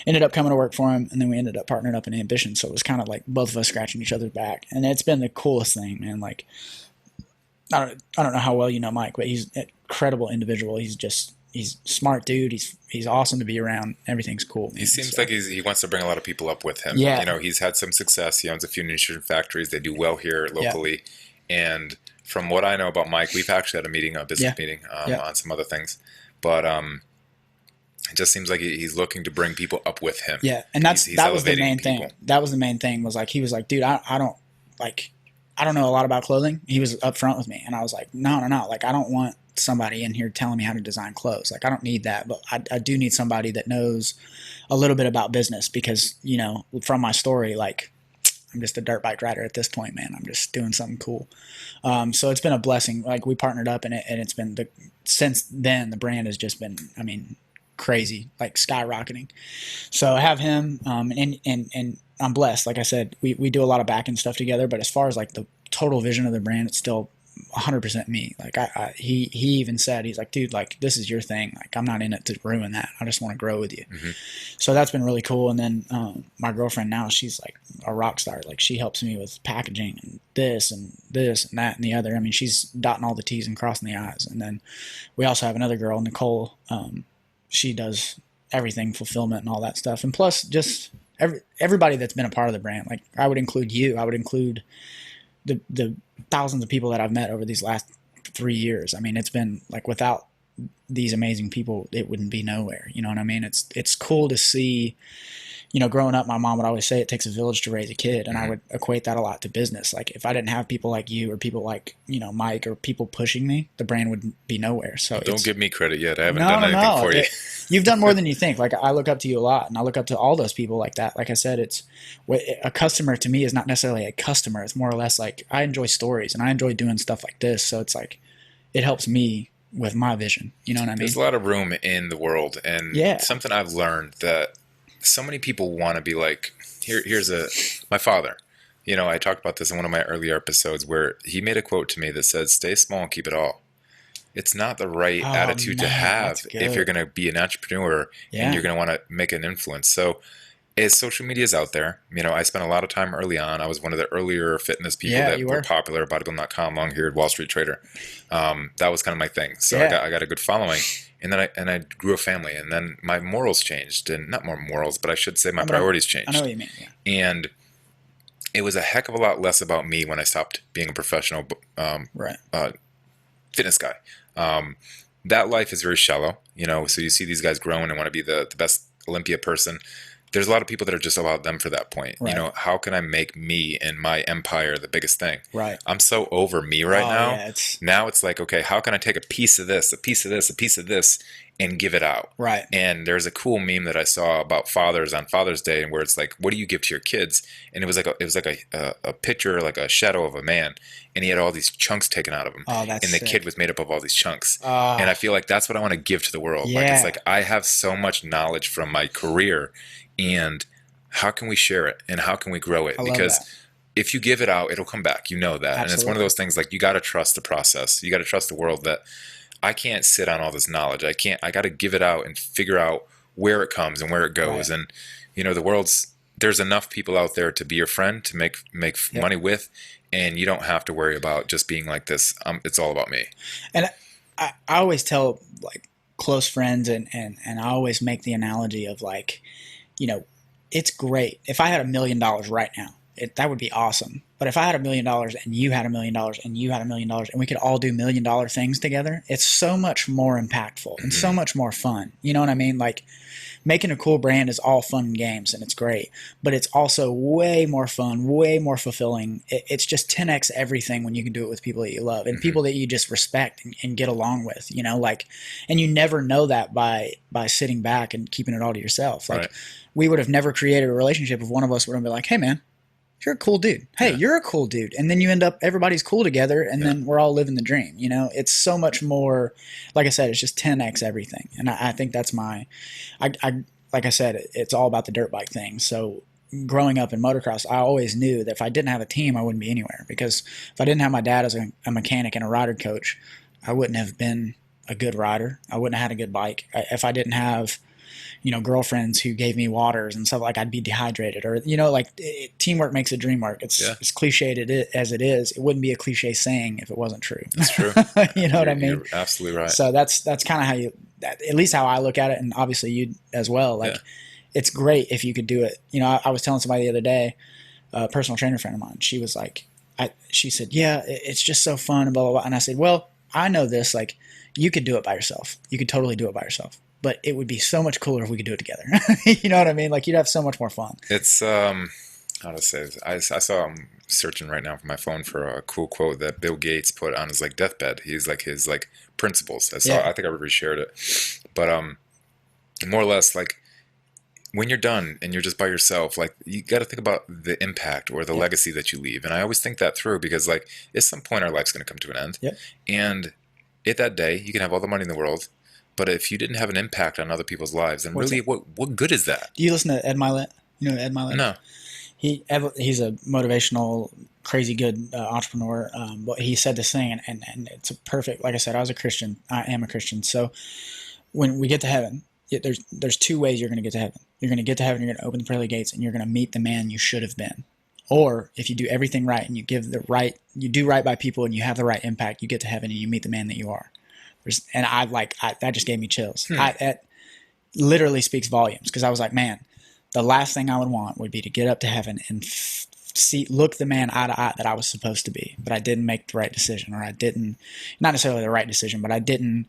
Ended up coming to work for him, and then we ended up partnering up in Ambition. So it was kind of like both of us scratching each other's back, and it's been the coolest thing, man. Like, I don't know how well you know Mike, but he's an incredible individual. He's a smart dude. He's awesome to be around. Everything's cool. He seems like he wants to bring a lot of people up with him. Yeah. You know, he's had some success. He owns a few nutrition factories. They do well here locally. Yeah. And from what I know about Mike, we've actually had a meeting, a business meeting on some other things. But it just seems like he's looking to bring people up with him. Yeah, and that was the main people. thing. That was the main thing, was like, he was like, dude, I don't know a lot about clothing. He was upfront with me, and I was like, no. Like, I don't want somebody in here telling me how to design clothes. Like, I don't need that, but I do need somebody that knows a little bit about business, because, you know, from my story, like, I'm just a dirt bike rider at this point, man. I'm just doing something cool. So it's been a blessing. Like, we partnered up in it, and it's been since then, the brand has just been, I mean, crazy, like skyrocketing. So I have him, and I'm blessed. Like I said, we do a lot of back end stuff together, but as far as like the total vision of the brand, it's still 100% me. Like, he even said, he's like, dude, like, this is your thing. Like, I'm not in it to ruin that. I just want to grow with you. Mm-hmm. So that's been really cool. And then my girlfriend now, she's like a rock star. Like, she helps me with packaging and this and that and the other. I mean, she's dotting all the T's and crossing the I's. And then we also have another girl, Nicole. She does everything, fulfillment and all that stuff. And plus, just everybody that's been a part of the brand. Like, I would include you. I would include the thousands of people that I've met over these last 3 years. I mean, it's been like, without these amazing people, it wouldn't be nowhere. You know what I mean? It's cool to see, you know, growing up, my mom would always say it takes a village to raise a kid. And I would equate that a lot to business. Like, if I didn't have people like you, or people like, you know, Mike, or people pushing me, the brand would be nowhere. So don't give me credit yet. I haven't done anything for you. You've done more than you think. Like, I look up to you a lot, and I look up to all those people like that. Like I said, it's a customer to me is not necessarily a customer. It's more or less like, I enjoy stories, and I enjoy doing stuff like this. So it's like, it helps me with my vision. You know what I mean? There's a lot of room in the world, and something I've learned, that so many people want to be like, here's my father. You know, I talked about this in one of my earlier episodes, where he made a quote to me that said, stay small and keep it all. It's not the right attitude to have if you're going to be an entrepreneur and you're going to want to make an influence. So as social media is out there, you know, I spent a lot of time early on. I was one of the earlier fitness people that were popular, bodybuilding.com, long-haired Wall Street trader. That was kind of my thing. So I got a good following. And then I grew a family, and then my morals changed, and not more morals, but I should say my priorities changed. I know what you mean. Yeah. And it was a heck of a lot less about me when I stopped being a professional fitness guy. That life is very shallow, you know, so you see these guys growing and want to be the best Olympia person. There's a lot of people that are just about them for that point. Right. You know, how can I make me and my empire the biggest thing? Right. I'm so over me now. Yeah, now it's like, okay, how can I take a piece of this, a piece of this, a piece of this, and give it out? Right. And there's a cool meme that I saw about fathers on Father's Day, and where it's like, what do you give to your kids? And it was like a picture, like a shadow of a man, and he had all these chunks taken out of him. Oh, that's sick. Kid was made up of all these chunks. And I feel like that's what I want to give to the world. Yeah. Like, it's like, I have so much knowledge from my career, and how can we share it, and how can we grow it? Because if you give it out, it'll come back. You know that. Absolutely. And it's one of those things, like, you got to trust the process. You got to trust the world, that I can't sit on all this knowledge. I got to give it out and figure out where it comes and where it goes. Right. And, you know, there's enough people out there to be your friend, to make money with, and you don't have to worry about just being like this. It's all about me. And I always tell, like, close friends, and I always make the analogy of, like, you know, it's great. If I had $1 million right now, that would be awesome. But if I had $1 million and you had $1 million and you had $1 million, and we could all do $1 million things together, it's so much more impactful and so much more fun. You know what I mean? Like, making a cool brand is all fun and games, and it's great, but it's also way more fun, way more fulfilling. It's just 10x everything when you can do it with people that you love and people that you just respect and get along with, you know, like, and you never know that by sitting back and keeping it all to yourself. Like, we would have never created a relationship if one of us would have been like, hey man, you're a cool dude. Hey, you're a cool dude. And then you end up, everybody's cool together, and then we're all living the dream. You know, it's so much more, like I said, it's just 10x everything. And I think that's like I said, it's all about the dirt bike thing. So growing up in motocross, I always knew that if I didn't have a team, I wouldn't be anywhere. Because if I didn't have my dad as a mechanic and a rider coach, I wouldn't have been a good rider. I wouldn't have had a good bike. If I didn't have, girlfriends who gave me waters and stuff, like I'd be dehydrated, or, teamwork makes a dream work. It's cliched as it is. It wouldn't be a cliche saying if it wasn't true. That's true. You know what I mean? You're absolutely right. So that's kind of how at least how I look at it. And obviously you as well. Like it's great if you could do it. I was telling somebody the other day, a personal trainer friend of mine, she was like, she said, yeah, it's just so fun and blah, blah, blah. And I said, well, I know this, like you could do it by yourself. You could totally do it by yourself. But it would be so much cooler if we could do it together. You know what I mean? Like you'd have so much more fun. It's how to say this? I saw, I'm searching right now for my phone for a cool quote that Bill Gates put on his deathbed. He's like his principles. I think I reshared it. But more or less, like when you're done and you're just by yourself, like you got to think about the impact or the legacy that you leave. And I always think that through, because like at some point our life's going to come to an end. Yep. And at that day, you can have all the money in the world, but if you didn't have an impact on other people's lives, then really, what good is that? Do you listen to Ed Milet? You know Ed Milet? No. He's a motivational, crazy good entrepreneur. But he said this thing, and it's a perfect. Like I said, I was a Christian. I am a Christian. So when we get to heaven, there's two ways you're going to get to heaven. You're going to get to heaven. You're going to open the pearly gates, and you're going to meet the man you should have been. Or if you do everything right and you do right by people, and you have the right impact, you get to heaven and you meet the man that you are. And that just gave me chills. It literally speaks volumes, because I was like, man, the last thing I would want would be to get up to heaven and look the man eye to eye that I was supposed to be, but I didn't make the right decision, or I didn't, not necessarily the right decision, but I didn't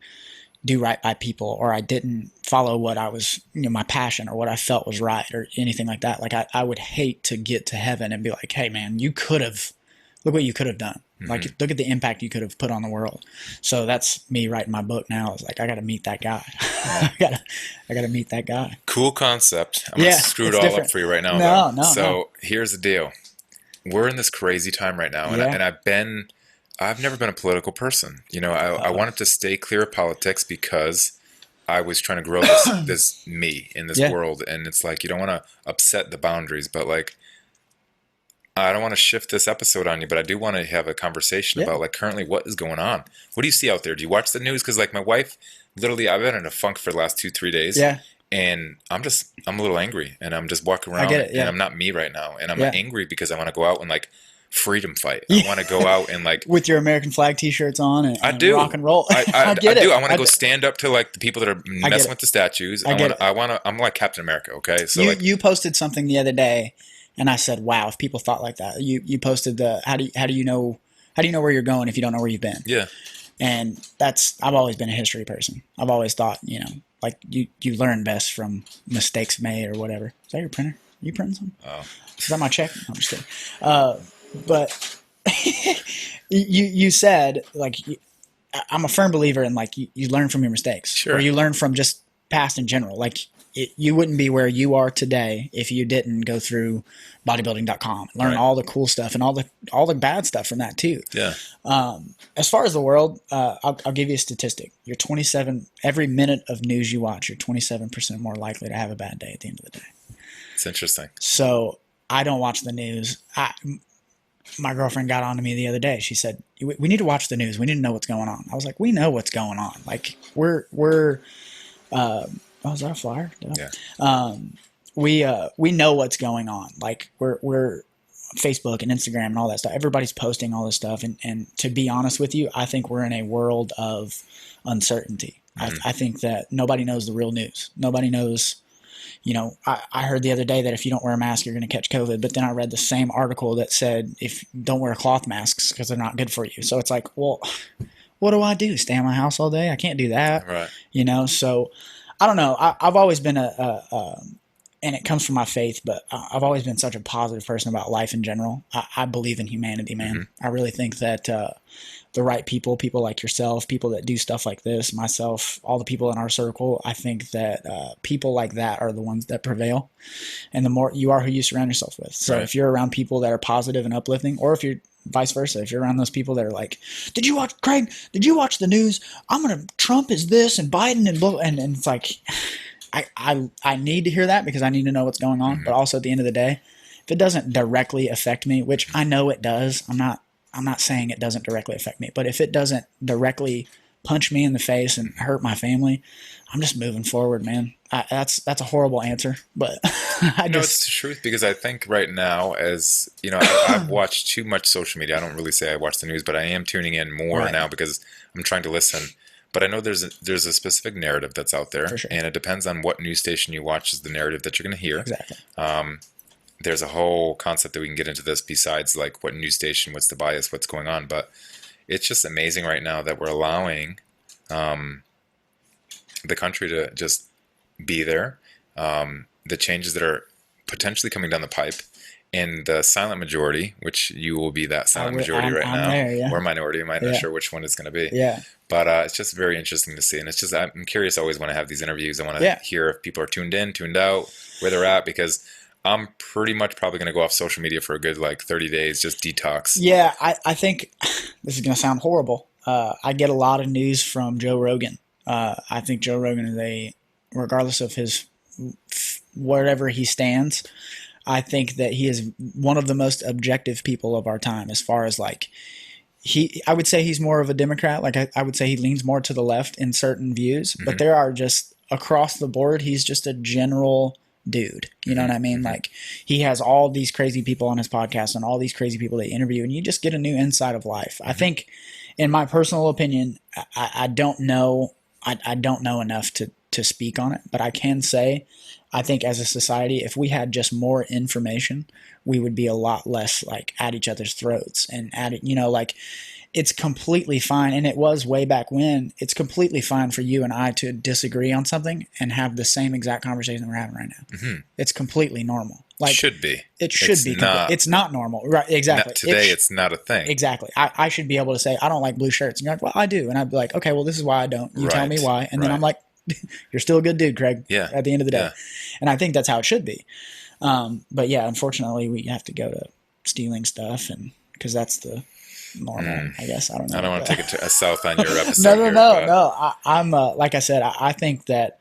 do right by people, or I didn't follow what I was, my passion, or what I felt was right, or anything like that. Like I would hate to get to heaven and be like, hey man, look what you could have done. Mm-hmm. Like, look at the impact you could have put on the world. So that's me writing my book now. It's like, I got to meet that guy. I got to meet that guy. Cool concept. I'm going to screw it all up for you right now. So here's the deal. We're in this crazy time right now. And I've never been a political person. I wanted to stay clear of politics because I was trying to grow this me in this world. And it's like, you don't want to upset the boundaries, but like, I don't want to shift this episode on you, but I do want to have a conversation about like currently what is going on. What do you see out there? Do you watch the news? Because like my wife, literally, I've been in a funk for the last 2-3 days. Yeah. And I'm a little angry, and I'm just walking around, and I'm not me right now. And I'm angry because I want to go out and like freedom fight. I want to go out and like with your American flag T-shirts on and rock and roll. I do. I want to go stand up to like the people that are messing with the statues. I'm like Captain America. Okay. So you posted something the other day. And I said, wow, if people thought like that. You posted how do you know where you're going if you don't know where you've been? Yeah. And I've always been a history person. I've always thought, like you learn best from mistakes made or whatever. Is that your printer? Are you printing something? Oh. Is that my check? No, I'm just kidding. But you said, like, I'm a firm believer in like you learn from your mistakes. Sure. Or you learn from just past in general. Like you wouldn't be where you are today if you didn't go through bodybuilding.com, learn all the cool stuff and all the bad stuff from that too. Yeah. As far as the world, I'll give you a statistic. You're 27, every minute of news you watch, you're 27% more likely to have a bad day at the end of the day. It's interesting. So I don't watch the news. My girlfriend got on to me the other day. She said, we need to watch the news. We need to know what's going on. I was like, we know what's going on. Like we're is that a flyer? Yeah. We know what's going on. Like we're Facebook and Instagram and all that stuff. Everybody's posting all this stuff. And to be honest with you, I think we're in a world of uncertainty. Mm-hmm. I think that nobody knows the real news. Nobody knows, I heard the other day that if you don't wear a mask, you're going to catch COVID. But then I read the same article that said, don't wear cloth masks because they're not good for you. So it's like, well, what do I do? Stay in my house all day? I can't do that. Right. So I don't know. I've always been and it comes from my faith, but I've always been such a positive person about life in general. I believe in humanity, man. Mm-hmm. I really think that the right people like yourself, people that do stuff like this, myself, all the people in our circle, I think that people like that are the ones that prevail. And the more you are who you surround yourself with. So if you're around people that are positive and uplifting, or if you're vice versa, if you're around those people that are like, did you watch the news? Trump is this and Biden and blah, and it's like, I need to hear that because I need to know what's going on. But also at the end of the day, if it doesn't directly affect me, which I know it does, I'm not saying it doesn't directly affect me, but if it doesn't directly punch me in the face and hurt my family, I'm just moving forward, man. That's a horrible answer, but it's the truth, because I think right now, as you know, I've watched too much social media. I don't really say I watch the news, but I am tuning in more now because I'm trying to listen. But I know there's a specific narrative that's out there, sure. And it depends on what news station you watch is the narrative that you're going to hear. Exactly. There's a whole concept that we can get into this besides like what news station, what's the bias, what's going on. But it's just amazing right now that we're allowing the country to just be there. The changes that are potentially coming down the pipe, and the silent majority, which you will be that silent majority right now, there, yeah. or minority. I'm not sure which one it's going to be. Yeah. But it's just very interesting to see. And it's just, I'm curious always when I have these interviews. I want to hear if people are tuned in, tuned out, where they're at, because I'm pretty much probably going to go off social media for a good 30 days, just detox. Yeah, I think this is going to sound horrible. I get a lot of news from Joe Rogan. I think Joe Rogan is regardless of his wherever he stands, I think that he is one of the most objective people of our time as far as I would say he's more of a Democrat. I would say he leans more to the left in certain views, but there are just across the board, he's just a general dude. You know what I mean? He has all these crazy people on his podcast and all these crazy people they interview, and you just get a new insight of life. I think, in my personal opinion, I don't know. I don't know enough to speak on it, but I can say, I think as a society, if we had just more information, we would be a lot less at each other's throats and it's completely fine. And it was way back when. It's completely fine for you and I to disagree on something and have the same exact conversation we're having right now. Mm-hmm. It's completely normal. Should be. It should be. It's not normal. Right. Exactly. Today it's not a thing. Exactly. I should be able to say, I don't like blue shirts. And you're like, well, I do. And I'd be like, okay, well, this is why I don't. You tell me why. And then I'm like, you're still a good dude, Craig. Yeah. At the end of the day. Yeah. And I think that's how it should be. But yeah, unfortunately, we have to go to stealing stuff, and because that's the normal, I guess. I don't know. I don't want to take it to south on your episode. No. I'm like I said, I think that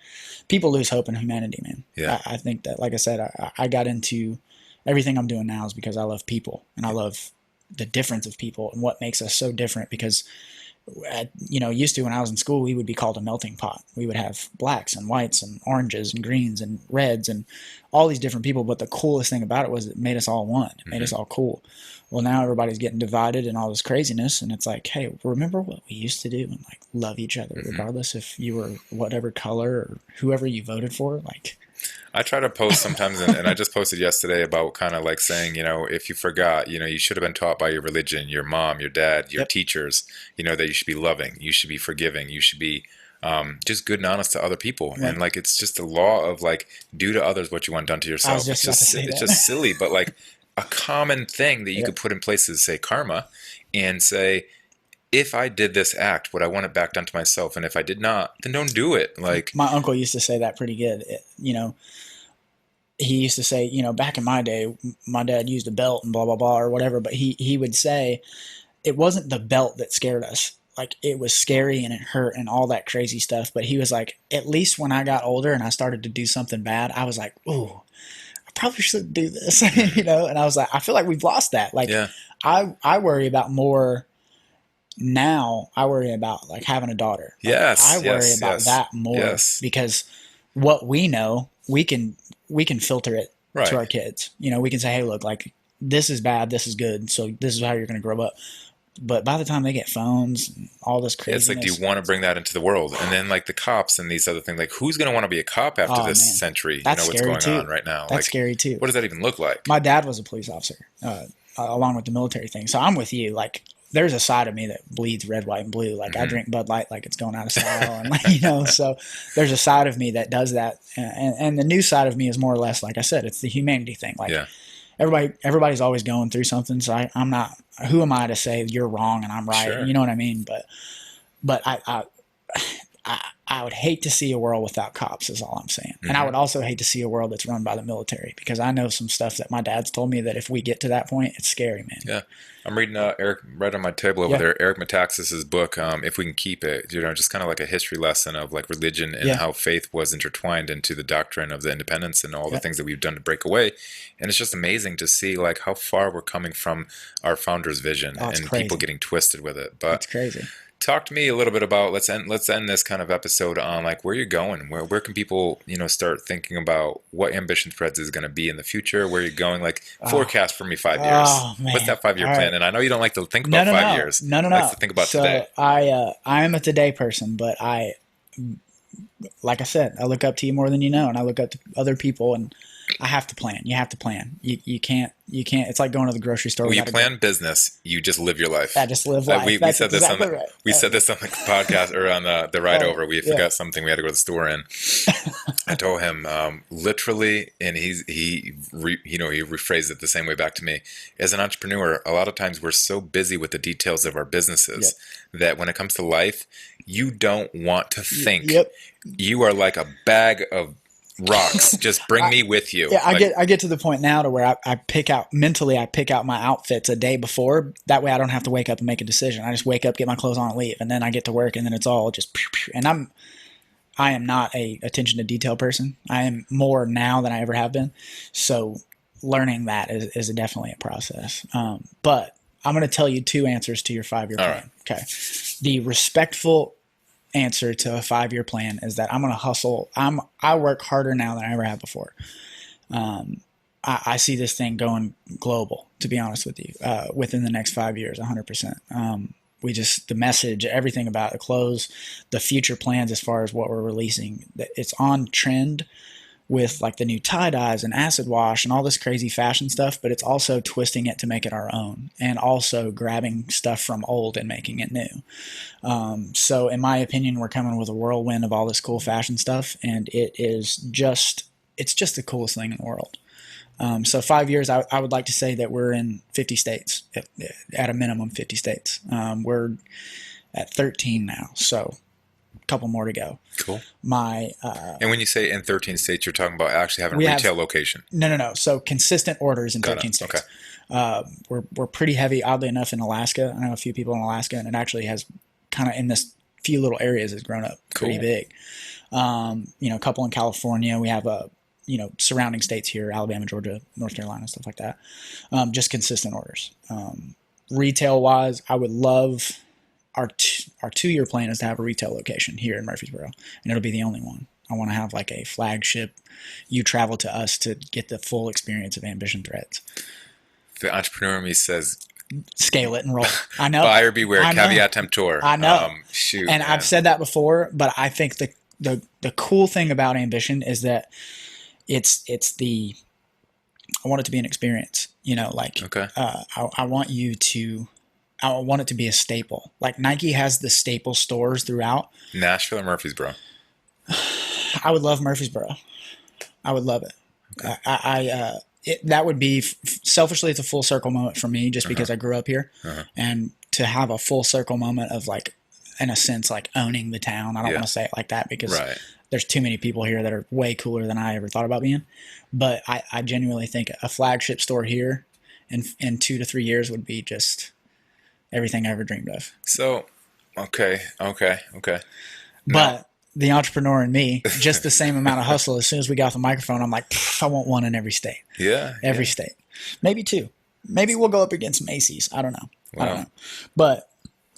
people lose hope in humanity, man. Yeah. I think that, like I said, I got into everything I'm doing now is because I love people, and I love the difference of people and what makes us so different. Because used to when I was in school, we would be called a melting pot. We would have blacks and whites and oranges and greens and reds and all these different people. But the coolest thing about it was it made us all one. It made us all cool. Well, now everybody's getting divided and all this craziness. And it's like, hey, remember what we used to do and love each other, regardless if you were whatever color or whoever you voted for. I try to post sometimes, and I just posted yesterday about kind of saying, if you forgot, you should have been taught by your religion, your mom, your dad, your teachers, that you should be loving, you should be forgiving, you should be just good and honest to other people. Right. And it's just the law of do to others what you want done to yourself. It's just silly, but a common thing that you could put in place is say karma, and say, if I did this act, would I want it back done to myself? And if I did not, then don't do it. My uncle used to say that pretty good. He used to say, back in my day, my dad used a belt and blah, blah, blah, or whatever. But he would say it wasn't the belt that scared us. It was scary and it hurt and all that crazy stuff. But he was like, at least when I got older and I started to do something bad, I was like, ooh, I probably shouldn't do this, And I was like, I feel like we've lost that. I worry about more. Now I worry about having a daughter. I worry about that more because what we know, we can filter it to our kids. We can say, hey, look, this is bad, this is good, so this is how you're going to grow up. But by the time they get phones and all this craziness, it's do you want to bring that into the world? And then the cops and these other things, who's going to want to be a cop after this century? That's what's scary going on right now. That's scary too. What does that even look like? My dad was a police officer, along with the military thing. So I'm with you. There's a side of me that bleeds red, white, and blue. I drink Bud Light like it's going out of style, and so there's a side of me that does that, and the new side of me is more or less, like I said, it's the humanity thing. Everybody's always going through something, so I'm not. Who am I to say you're wrong and I'm right? Sure. You know what I mean? But I would hate to see a world without cops is all I'm saying. And I would also hate to see a world that's run by the military, because I know some stuff that my dad's told me that if we get to that point, it's scary, man. Yeah. I'm reading Eric right on my table over there, Eric Metaxas's book, If We Can Keep It, just kind of like a history lesson of like religion and how faith was intertwined into the doctrine of the independence and all the things that we've done to break away. And it's just amazing to see like how far we're coming from our founder's vision and crazy. People getting twisted with it. But it's crazy. Talk to me a little bit about, let's end this kind of episode on like where you're going. Where can people, start thinking about what Ambition Threads is going to be in the future? Where you're going? Like forecast for me 5 years. Oh, man. What's that 5-year plan? Right. And I know you don't like to think about 5 years. No. Like to think about today. I am a today person, but like I said, I look up to you more than you know, and I look up to other people, and I have to plan. You have to plan. You can't. It's like going to the grocery store. When you plan business, you just live your life. I just live life. We said this exactly on we said this on the podcast or on the ride over. We forgot something we had to go to the store in. I told him literally, and he rephrased it the same way back to me. As an entrepreneur, a lot of times we're so busy with the details of our businesses that when it comes to life, you don't want to think. You are like a bag of rocks. Just bring me with you. Yeah, I get to the point now to where I pick out my outfits a day before. That way I don't have to wake up and make a decision. I just wake up, get my clothes on, and leave, and then I get to work, and then it's all just pew, pew. And I am not a attention to detail person. I am more now than I ever have been. So learning that is definitely a process. But I'm going to tell you 2 answers to your 5-year plan. Right. Okay. The respectful answer to a 5-year plan is that I'm going to hustle. I work harder now than I ever have before. I see this thing going global, to be honest with you, within the next 5 years, 100%. The message, everything about the clothes, the future plans as far as what we're releasing, it's on trend with like the new tie-dyes and acid wash and all this crazy fashion stuff, but it's also twisting it to make it our own, and also grabbing stuff from old and making it new. So in my opinion, we're coming with a whirlwind of all this cool fashion stuff, and it's just the coolest thing in the world. So 5 years, I would like to say that we're in 50 states, at a minimum 50 states. We're at 13 now, so couple more to go. Cool. And when you say in 13 states, you're talking about actually having a retail location. No. So consistent orders in 13 states. Okay. We're pretty heavy, oddly enough, in Alaska. I know a few people in Alaska, and it actually has kind of in this few little areas has grown up pretty big. A couple in California. We have surrounding states here, Alabama, Georgia, North Carolina, stuff like that. Just consistent orders. Retail wise, I would love our 2-year plan is to have a retail location here in Murfreesboro, and it'll be the only one. I want to have like a flagship. You travel to us to get the full experience of Ambition Threads. The entrepreneur in me says, scale it and roll. I know. Buyer beware, caveat emptor. I know. Man. I've said that before, but I think the cool thing about Ambition is that it's I want it to be an experience. I want it to be a staple. Like Nike has the staple stores throughout. Nashville or Murfreesboro? I would love Murfreesboro. I would love it. Okay. That would be selfishly, it's a full circle moment for me, just because I grew up here, and to have a full circle moment of like, in a sense, like owning the town. I don't want to say it like that because there's too many people here that are way cooler than I ever thought about being. But I genuinely think a flagship store here in 2 to 3 years would be just everything I ever dreamed of. So, okay. But the entrepreneur in me, just the same amount of hustle. As soon as we got the microphone, I'm like, I want one in every state. Yeah. Every state. Maybe 2. Maybe we'll go up against Macy's. I don't know. Wow. I don't know. But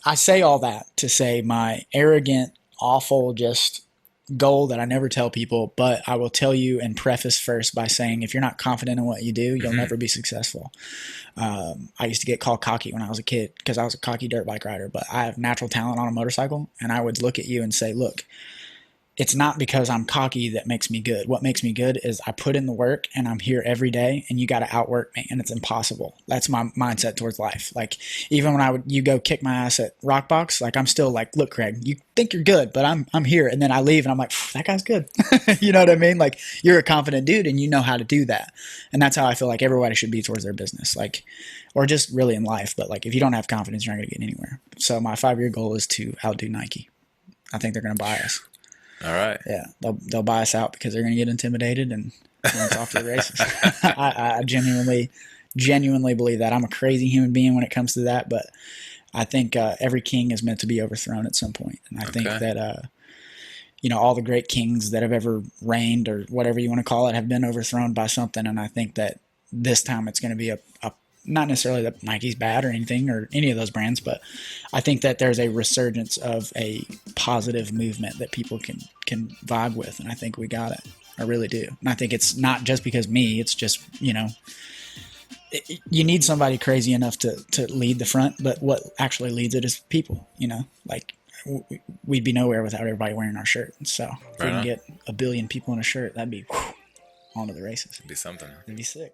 I say all that to say my arrogant, awful, just goal that I never tell people, but I will tell you and preface first by saying, if you're not confident in what you do, you'll never be successful. I used to get called cocky when I was a kid because I was a cocky dirt bike rider, but I have natural talent on a motorcycle, and I would look at you and say, look, it's not because I'm cocky that makes me good. What makes me good is I put in the work and I'm here every day, and you got to outwork me, and it's impossible. That's my mindset towards life. Like even when you go kick my ass at Rockbox, like I'm still like, look, Craig, you think you're good, but I'm here. And then I leave and I'm like, that guy's good. You know what I mean? Like you're a confident dude and you know how to do that. And that's how I feel like everybody should be towards their business. Like, or just really in life. But like, if you don't have confidence, you're not going to get anywhere. So my 5-year goal is to outdo Nike. I think they're going to buy us. All right. Yeah, they'll buy us out because they're going to get intimidated and it's off to the races. I genuinely believe that. I'm a crazy human being when it comes to that, but I think every king is meant to be overthrown at some point. And I think that, all the great kings that have ever reigned or whatever you want to call it have been overthrown by something. And I think that this time it's going to be a not necessarily that Nike's bad or anything or any of those brands, but I think that there's a resurgence of a positive movement that people can vibe with. And I think we got it. I really do. And I think it's not just because me, it's just, you need somebody crazy enough to lead the front, but what actually leads it is people, like we'd be nowhere without everybody wearing our shirt. So if we can get 1 billion people in a shirt, that'd be on to the races. It'd be something. It'd be sick.